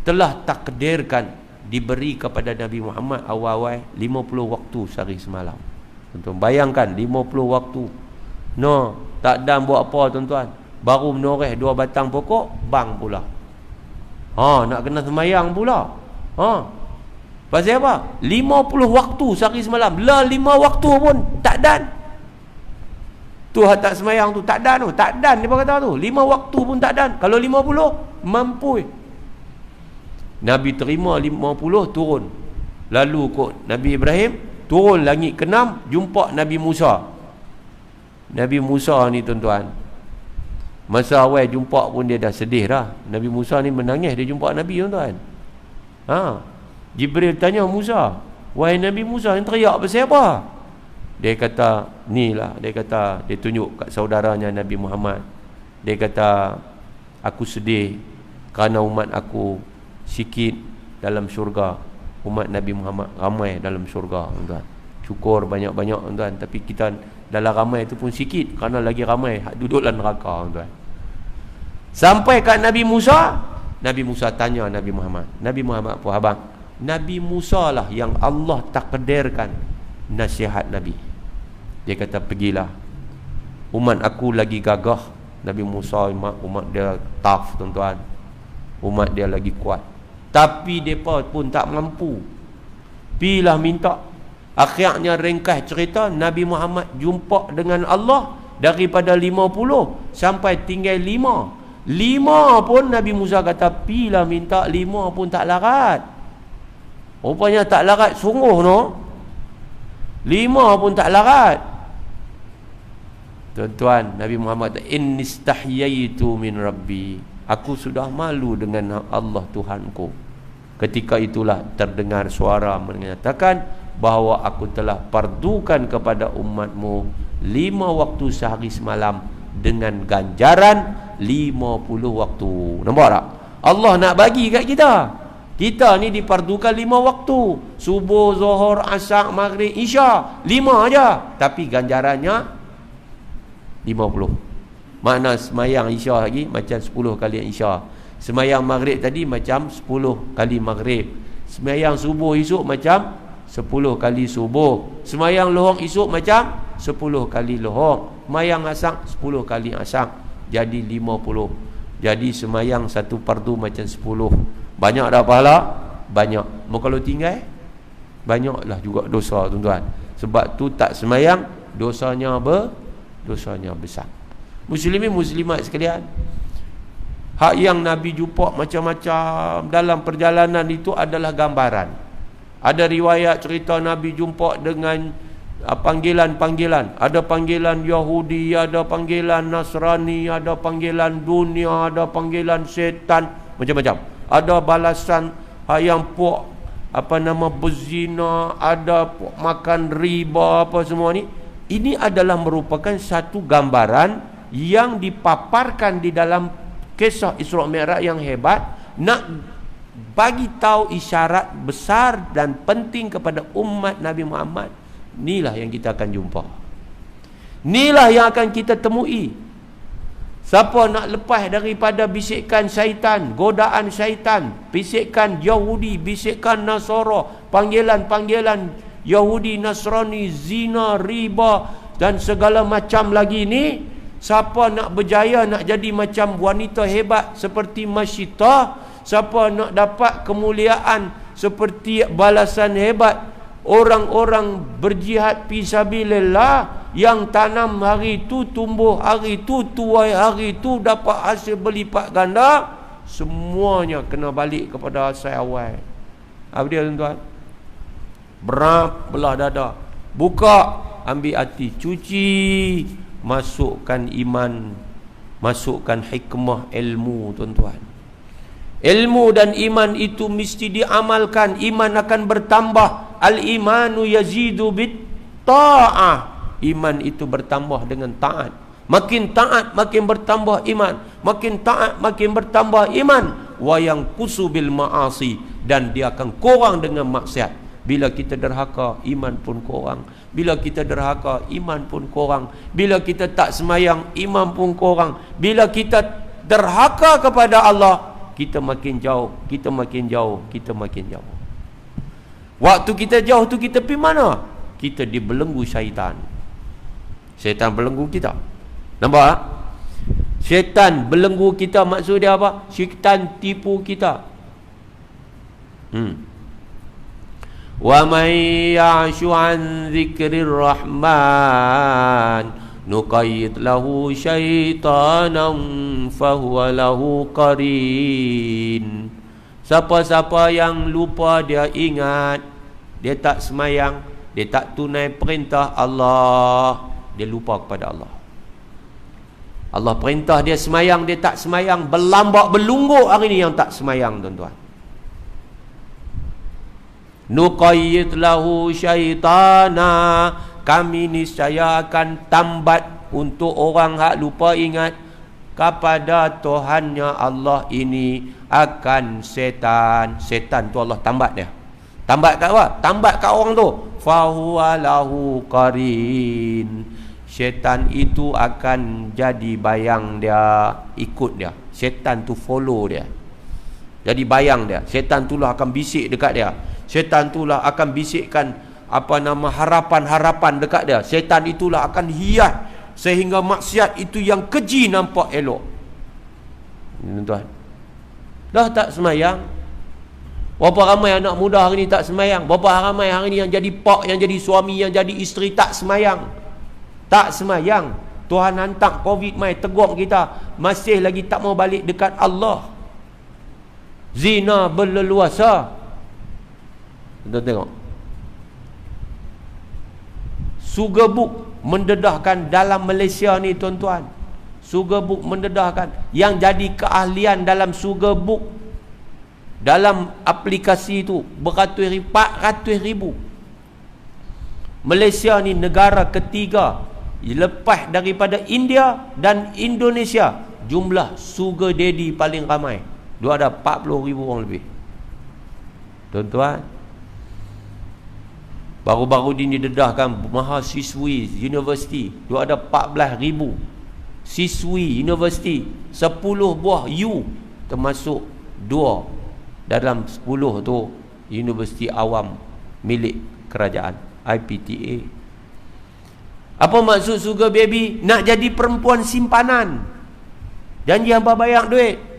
telah takdirkan diberi kepada Nabi Muhammad awal-awal 50 waktu sehari semalam. Tuan-tuan bayangkan 50 waktu. Tak ada buat apa tuan-tuan, baru menoreh 2 batang pokok, bang pula. Nak kena semayang pula. Pasal apa? 50 waktu sehari semalam. 5 waktu pun tak dan. Tu tak semayang tu tak dan tu. Tak dan dia kata tu. 5 waktu pun tak dan. Kalau 50 mampu. Nabi terima 50, turun. Lalu kot Nabi Ibrahim turun langit ke-6, jumpa Nabi Musa. Nabi Musa ni tuan-tuan, masa awal jumpa pun dia dah sedih dah. Nabi Musa ni menangis dia jumpa Nabi tuan-tuan. Jibril tanya Musa, wahai Nabi Musa, yang teriak pasal apa? Dia kata, ni lah. Dia kata, dia tunjuk kat saudaranya Nabi Muhammad. Dia kata, aku sedih kerana umat aku sikit dalam syurga. Umat Nabi Muhammad ramai dalam syurga tuan-tuan. Syukur banyak-banyak tuan-tuan, tapi kita dalam ramai itu pun sikit kerana lagi ramai hak duduk dalam neraka tuan-tuan. Sampai kat Nabi Musa, Nabi Musa tanya Nabi Muhammad, Nabi Muhammad apa abang? Nabi Musa lah yang Allah takdirkan nasihat Nabi. Dia kata, pergilah, umat aku lagi gagah. Nabi Musa umat dia tough tuan-tuan, umat dia lagi kuat, tapi mereka pun tak mampu. Pilah minta. Akhirnya ringkas cerita, Nabi Muhammad jumpa dengan Allah daripada 50 sampai tinggal 5 pun Nabi Musa kata, pilah minta, 5 pun tak larat. Rupanya tak larat sungguh 5 pun tak larat. Tuan-tuan, Nabi Muhammad kata, innistahyaitu min rabbi, aku sudah malu dengan Allah Tuhanku. Ketika itulah terdengar suara menyatakan bahawa aku telah pardukan kepada umatmu 5 waktu sehari semalam dengan ganjaran 50 waktu. Nampak tak? Allah nak bagi kat kita. Kita ni dipardukan 5 waktu. Subuh, Zuhur, Asar, Maghrib, Isya. 5 aja. Tapi ganjarannya 50. Makna semayang Isya lagi macam 10 kali Isya. Semayang Maghrib tadi macam 10 kali Maghrib. Semayang subuh esok macam 10 kali subuh. Semayang lohong esok macam 10 kali lohong. Semayang asar 10 kali asar. Jadi 50. Jadi semayang satu fardu macam 10. Banyak dah pahala? Banyak. Mau kalau tinggal, banyaklah juga dosa tuan-tuan. Sebab tu tak semayang, dosanya besar. Muslimin muslimat sekalian, hak yang Nabi jumpa macam-macam dalam perjalanan itu adalah gambaran. Ada riwayat cerita Nabi jumpa dengan panggilan-panggilan. Ada panggilan Yahudi, ada panggilan Nasrani, ada panggilan dunia, ada panggilan setan, macam-macam. Ada balasan yang puak berzina, ada puak makan riba, apa semua ni. Ini adalah merupakan satu gambaran yang dipaparkan di dalam kisah Isra' Mi'raj yang hebat, nak bagi tahu isyarat besar dan penting kepada umat Nabi Muhammad. Inilah yang kita akan jumpa. Inilah yang akan kita temui. Siapa nak lepas daripada bisikan syaitan, godaan syaitan, bisikan Yahudi, bisikan Nasara, panggilan-panggilan Yahudi, Nasrani, zina, riba dan segala macam lagi ni, siapa nak berjaya, nak jadi macam wanita hebat seperti Masyitah, siapa nak dapat kemuliaan seperti balasan hebat orang-orang berjihad fisabilillah, yang tanam hari tu tumbuh hari tu, tuai hari tu, dapat hasil berlipat ganda, semuanya kena balik kepada asal awal. Apa dia tuan-tuan? Berat belah dada, buka, ambil hati, cuci, masukkan iman, masukkan hikmah ilmu tuan-tuan. Ilmu dan iman itu mesti diamalkan. Iman akan bertambah. Al-imanu yazidu bit ta'ah. Iman itu bertambah dengan taat. Makin taat makin bertambah iman, makin taat makin bertambah iman. Wa yanqusu bil ma'asi, dan dia akan kurang dengan maksiat. Bila kita derhaka, iman pun kurang. Bila kita derhaka, iman pun kurang. Bila kita tak semayang, iman pun kurang. Bila kita derhaka kepada Allah, kita makin jauh, kita makin jauh, kita makin jauh. Waktu kita jauh tu kita pergi mana? Kita dibelenggu syaitan. Syaitan belenggu kita. Nampak tak? Syaitan belenggu kita, maksud dia apa? Syaitan tipu kita. Wa may ya'shu an dzikrir rahman nuqayyid lahu syaitanan fahuwa lahu qarin. Siapa-siapa yang lupa dia ingat, dia tak semayang, dia tak tunai perintah Allah, dia lupa kepada Allah. Allah perintah dia semayang, dia tak semayang, berlambak berlungguk hari ni yang tak semayang tuan-tuan. Nuqayyid lahu syaitana, kami niscaya akan tambat untuk orang hak lupa ingat kepada Tuhannya Allah ini akan setan. Setan tu Allah tambat dia. Tambat kat apa? Tambat kat orang tu. Fahuwa lahu qarin. Setan itu akan jadi bayang dia, ikut dia. Setan tu follow dia, jadi bayang dia. Setan tu lah akan bisik dekat dia. Setan tu lah akan bisikkan harapan-harapan dekat dia. Setan itulah akan hias sehingga maksiat itu yang keji nampak elok. Tuan-tuan, dah tak semayang. Berapa ramai anak muda hari ni tak semayang? Berapa ramai hari ni yang jadi pak, yang jadi suami, yang jadi isteri tak semayang? Tak semayang. Tuhan hantar Covid mai tegur kita, masih lagi tak mau balik dekat Allah. Zina berleluasa. Tuan tengok, sugebuk mendedahkan dalam Malaysia ni tuan-tuan. Sugebuk mendedahkan. Yang jadi keahlian dalam sugebuk, dalam aplikasi itu beratus ribu, 400 ribu. Malaysia ni negara ketiga lepas daripada India dan Indonesia, jumlah sugar daddy paling ramai. Dia ada 40 ribu orang lebih. Tuan-tuan, baru-baru ini didedahkan mahasiswi universiti. Dia ada 14 ribu siswi universiti. 10 buah U, termasuk 2 dalam 10 tu universiti awam milik kerajaan, IPTA. Apa maksud sugar baby? Nak jadi perempuan simpanan, janji hampa bayar duit.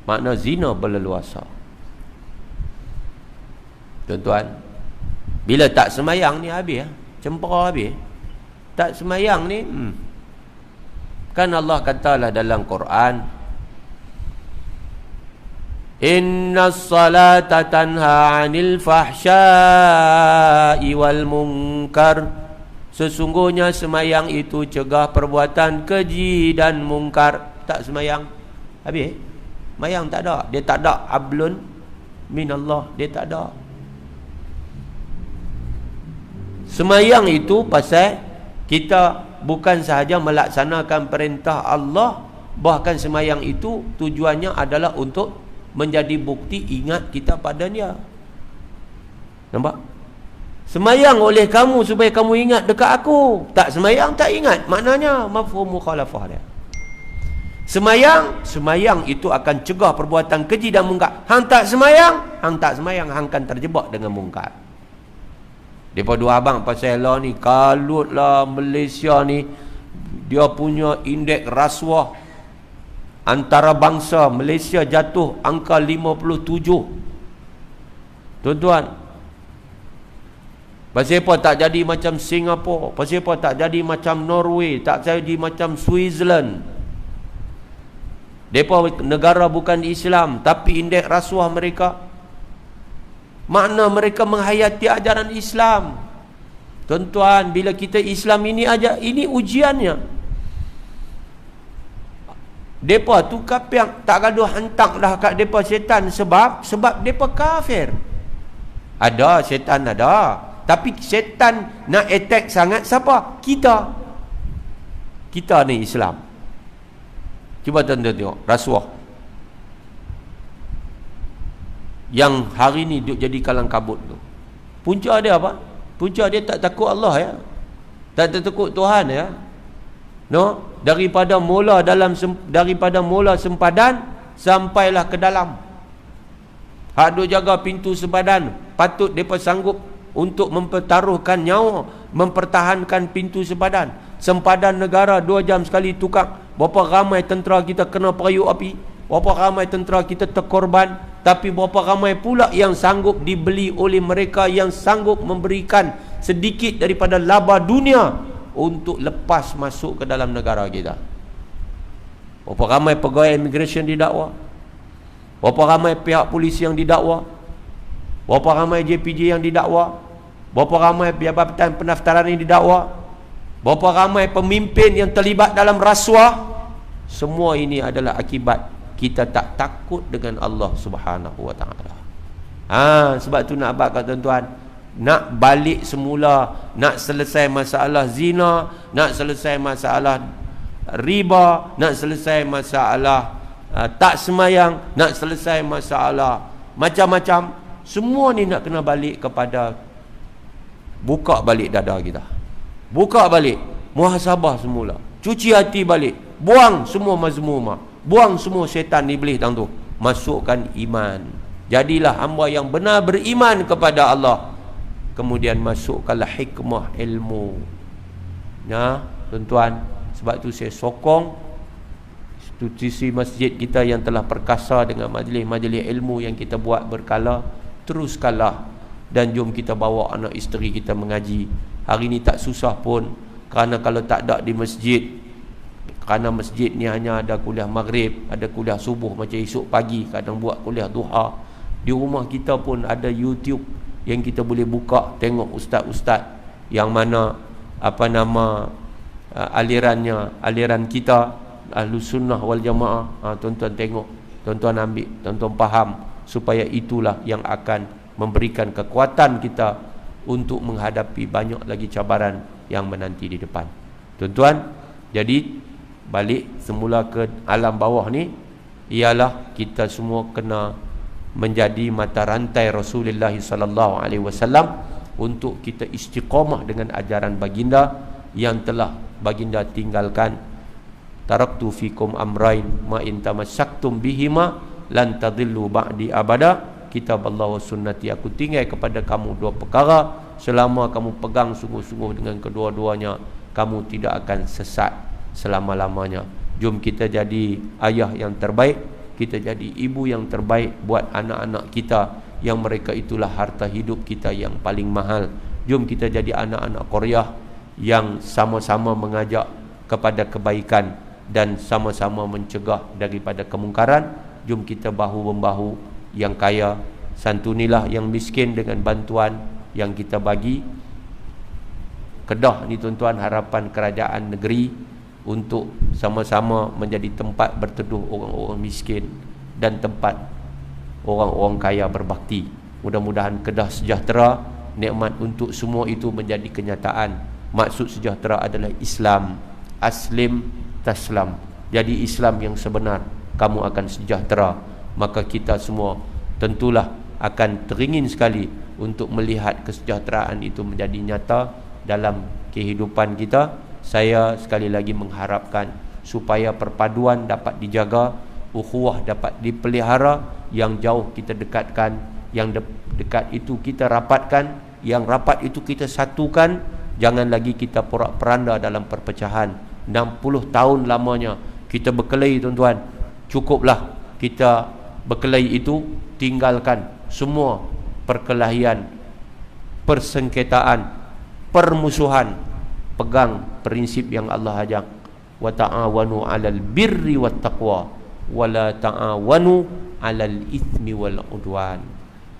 Makna zina berleluasa. Tuan-tuan, bila tak semayang ni habis, cempera habis. Tak semayang ni, kan Allah katalah dalam Quran, innas salata tanha 'anil fahsya'i wal munkar. Sesungguhnya semayang itu cegah perbuatan keji dan mungkar. Tak semayang, habis. Semayang tak ada, dia tak ada hablun minallah, dia tak ada. Semayang itu pasal kita bukan sahaja melaksanakan perintah Allah, Bahkan semayang itu tujuannya adalah untuk menjadi bukti ingat kita pada dia. Nampak? Semayang oleh kamu supaya kamu ingat dekat aku. Tak semayang tak ingat. Maknanya mafhum mukhalafah dia. Semayang itu akan cegah perbuatan keji dan mungkar. Hang tak semayang, hang akan terjebak dengan mungkar. Depa dua abang pasal lah ni, kalutlah Malaysia ni dia punya indeks rasuah antarabangsa Malaysia jatuh angka 57. Tuan-tuan, pasal apa tak jadi macam Singapura? Pasal apa tak jadi macam Norway? Tak jadi macam Switzerland? Mereka negara bukan Islam, tapi indeks rasuah mereka, makna mereka menghayati ajaran Islam. Tuan-tuan, bila kita Islam ini aja, ini ujiannya. Mereka tu kapiang, tak gaduh hantak dah kat mereka setan. Sebab mereka kafir. Ada setan ada, tapi setan nak attack sangat siapa? Kita ni Islam. Cuba tuan-tuan tengok rasuah yang hari ni duk jadi kalang kabut tu. Punca dia apa? Punca dia tak takut Allah ya. Tak takut Tuhan ya. No, daripada mula sempadan sampailah ke dalam. Hak duk jaga pintu sempadan, patut depa sanggup untuk mempertaruhkan nyawa, mempertahankan pintu sempadan. Sempadan negara 2 jam sekali tukar. Berapa ramai tentera kita kena perayuk api, berapa ramai tentera kita terkorban, tapi berapa ramai pula yang sanggup dibeli oleh mereka yang sanggup memberikan sedikit daripada laba dunia untuk lepas masuk ke dalam negara kita. Berapa ramai pegawai immigration didakwa, berapa ramai pihak polisi yang didakwa, berapa ramai JPJ yang didakwa, berapa ramai jabatan pendaftaran yang didakwa, berapa ramai pemimpin yang terlibat dalam rasuah. Semua ini adalah akibat kita tak takut dengan Allah Subhanahu wa taala. Sebab tu nak abad kat tuan-tuan, nak balik semula, nak selesai masalah zina, nak selesai masalah riba, nak selesai masalah tak semayang, nak selesai masalah macam-macam, semua ni nak kena balik kepada buka balik dada kita. Buka balik, muhasabah semula, cuci hati balik, buang semua mazmumah, buang semua syaitan iblis tang tu, masukkan iman. Jadilah hamba yang benar beriman kepada Allah. Kemudian masukkanlah hikmah ilmu. Nah, tuan-tuan, sebab tu saya sokong institusi masjid kita yang telah perkasa dengan majlis-majlis ilmu yang kita buat berkala, teruskanlah dan jom kita bawa anak isteri kita mengaji. Hari ni tak susah pun, kerana kalau tak ada di masjid, kerana masjid ni hanya ada kuliah maghrib, ada kuliah subuh macam esok pagi, kadang buat kuliah duha. Di rumah kita pun ada YouTube yang kita boleh buka, tengok ustaz-ustaz yang mana alirannya, aliran kita Ahlus Sunnah wal Jamaah. Tuan-tuan tengok, tuan-tuan ambil, tuan-tuan faham, supaya itulah yang akan memberikan kekuatan kita untuk menghadapi banyak lagi cabaran yang menanti di depan. Tuan-tuan, jadi balik semula ke alam bawah ni ialah kita semua kena menjadi mata rantai Rasulullah sallallahu alaihi wasallam untuk kita istiqamah dengan ajaran baginda yang telah baginda tinggalkan. Taraktu fikum amrain ma in tamassaktum bihima lan tadillu ba'di abada. Kitab Allah wa sunnati, aku tinggal kepada kamu 2 perkara, selama kamu pegang sungguh-sungguh dengan kedua-duanya, kamu tidak akan sesat selama-lamanya. Jom kita jadi ayah yang terbaik, kita jadi ibu yang terbaik buat anak-anak kita, yang mereka itulah harta hidup kita yang paling mahal. Jom kita jadi anak-anak Korea yang sama-sama mengajak kepada kebaikan dan sama-sama mencegah daripada kemungkaran. Jom kita bahu-membahu, yang kaya santunilah yang miskin dengan bantuan yang kita bagi. Kedah ni tuan-tuan, harapan kerajaan negeri untuk sama-sama menjadi tempat berteduh orang-orang miskin dan tempat orang-orang kaya berbakti. Mudah-mudahan Kedah sejahtera, nikmat untuk semua itu menjadi kenyataan. Maksud sejahtera adalah Islam, aslim taslam. jadi Islam yang sebenar, kamu akan sejahtera. Maka kita semua tentulah akan teringin sekali untuk melihat kesejahteraan itu menjadi nyata dalam kehidupan kita. Saya sekali lagi mengharapkan supaya perpaduan dapat dijaga, ukhuwah dapat dipelihara, yang jauh kita dekatkan, yang dekat itu kita rapatkan, yang rapat itu kita satukan. Jangan lagi kita porak-peranda dalam perpecahan. 60 tahun lamanya kita berkelahi, tuan-tuan. Cukuplah kita berkelahi itu, tinggalkan semua perkelahian, persengketaan, permusuhan. Pegang prinsip yang Allah ajak, wa ta'awanu 'alal birri wat taqwa wa la ta'awanu 'alal itsmi wal 'udwan.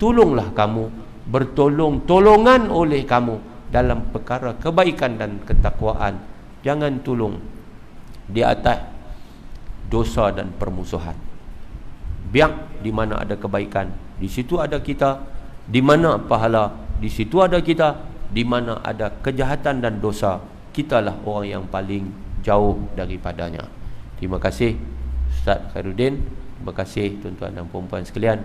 Tolonglah kamu, bertolong-tolongan oleh kamu dalam perkara kebaikan dan ketakwaan. Jangan tolong di atas dosa dan permusuhan. Biar di mana ada kebaikan, di situ ada kita. Di mana pahala, di situ ada kita. Di mana ada kejahatan dan dosa, kitalah orang yang paling jauh daripadanya. Terima kasih Ustaz Khairuddin. Terima kasih tuan-tuan dan puan-puan sekalian.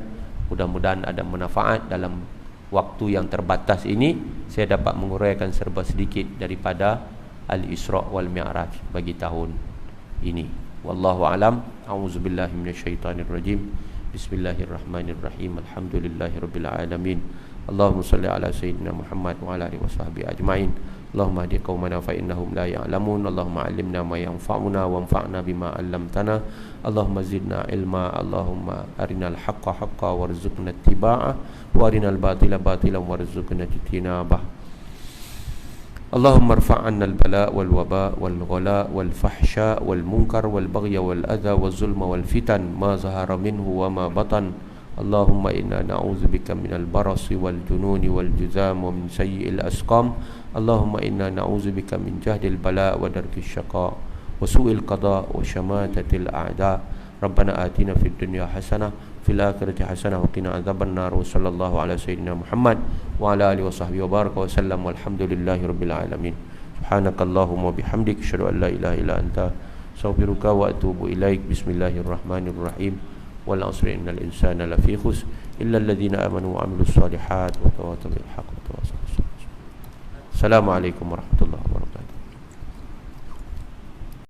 Mudah-mudahan ada manfaat dalam waktu yang terbatas ini. Saya dapat menguraikan serba sedikit daripada Al-Isra' wal Mi'raj bagi tahun ini. Wallahu alam. A'udzubillahi minasyaitonirrajim. Bismillahirrahmanirrahim. Alhamdulillahirabbil alamin. Allahumma salli ala sayyidina Muhammad wa ala alihi washabbihi ajma'in. Allahumma hdi qaumana fa innahum la ya'lamun. Allahumma 'allimna ma yanfa'una wanfa'na bima 'allamtana. Allahumma zidna ilma. Allahumma arinal haqqa haqqan warzuqna ittiba'ah wa arinal batila batilan warzuqna ijtinabah. Allahumma irfa' 'anna al-bala' wal waba' wal ghala' wal fahsya' wal munkar wal baghya wal adha wal zulma wal fitan ma zahara minhu wa ma batan. Allahumma inna na'udzubika minal barasi wal jununi wal juzam wa min sayyi'il asqam. Allahumma inna na'udzubika min jahdil bala' wa darkis syaqa' wa su'il qada' wa syamatatil a'da'. Rabbana atina fid dunya hasanah fil akhirati hasanah wa qina adzaban nar. Wa sallallahu ala sayyidina Muhammad wa ala alihi washabbihi wa baraka wa sallam. Walhamdulillahirabbil alamin. Subhanakallahumma bihamdik asyhadu an la ilaha illa anta astaghfiruka wa atubu ilaik. Bismillahirrahmanirrahim. Wal 'asri innal insana lafi khusr illa alladhina amanu wa 'amilus solihat wa tawasaw bil haqqi wa tawasaw bis sabr. Assalamualaikum warahmatullahi wabarakatuh.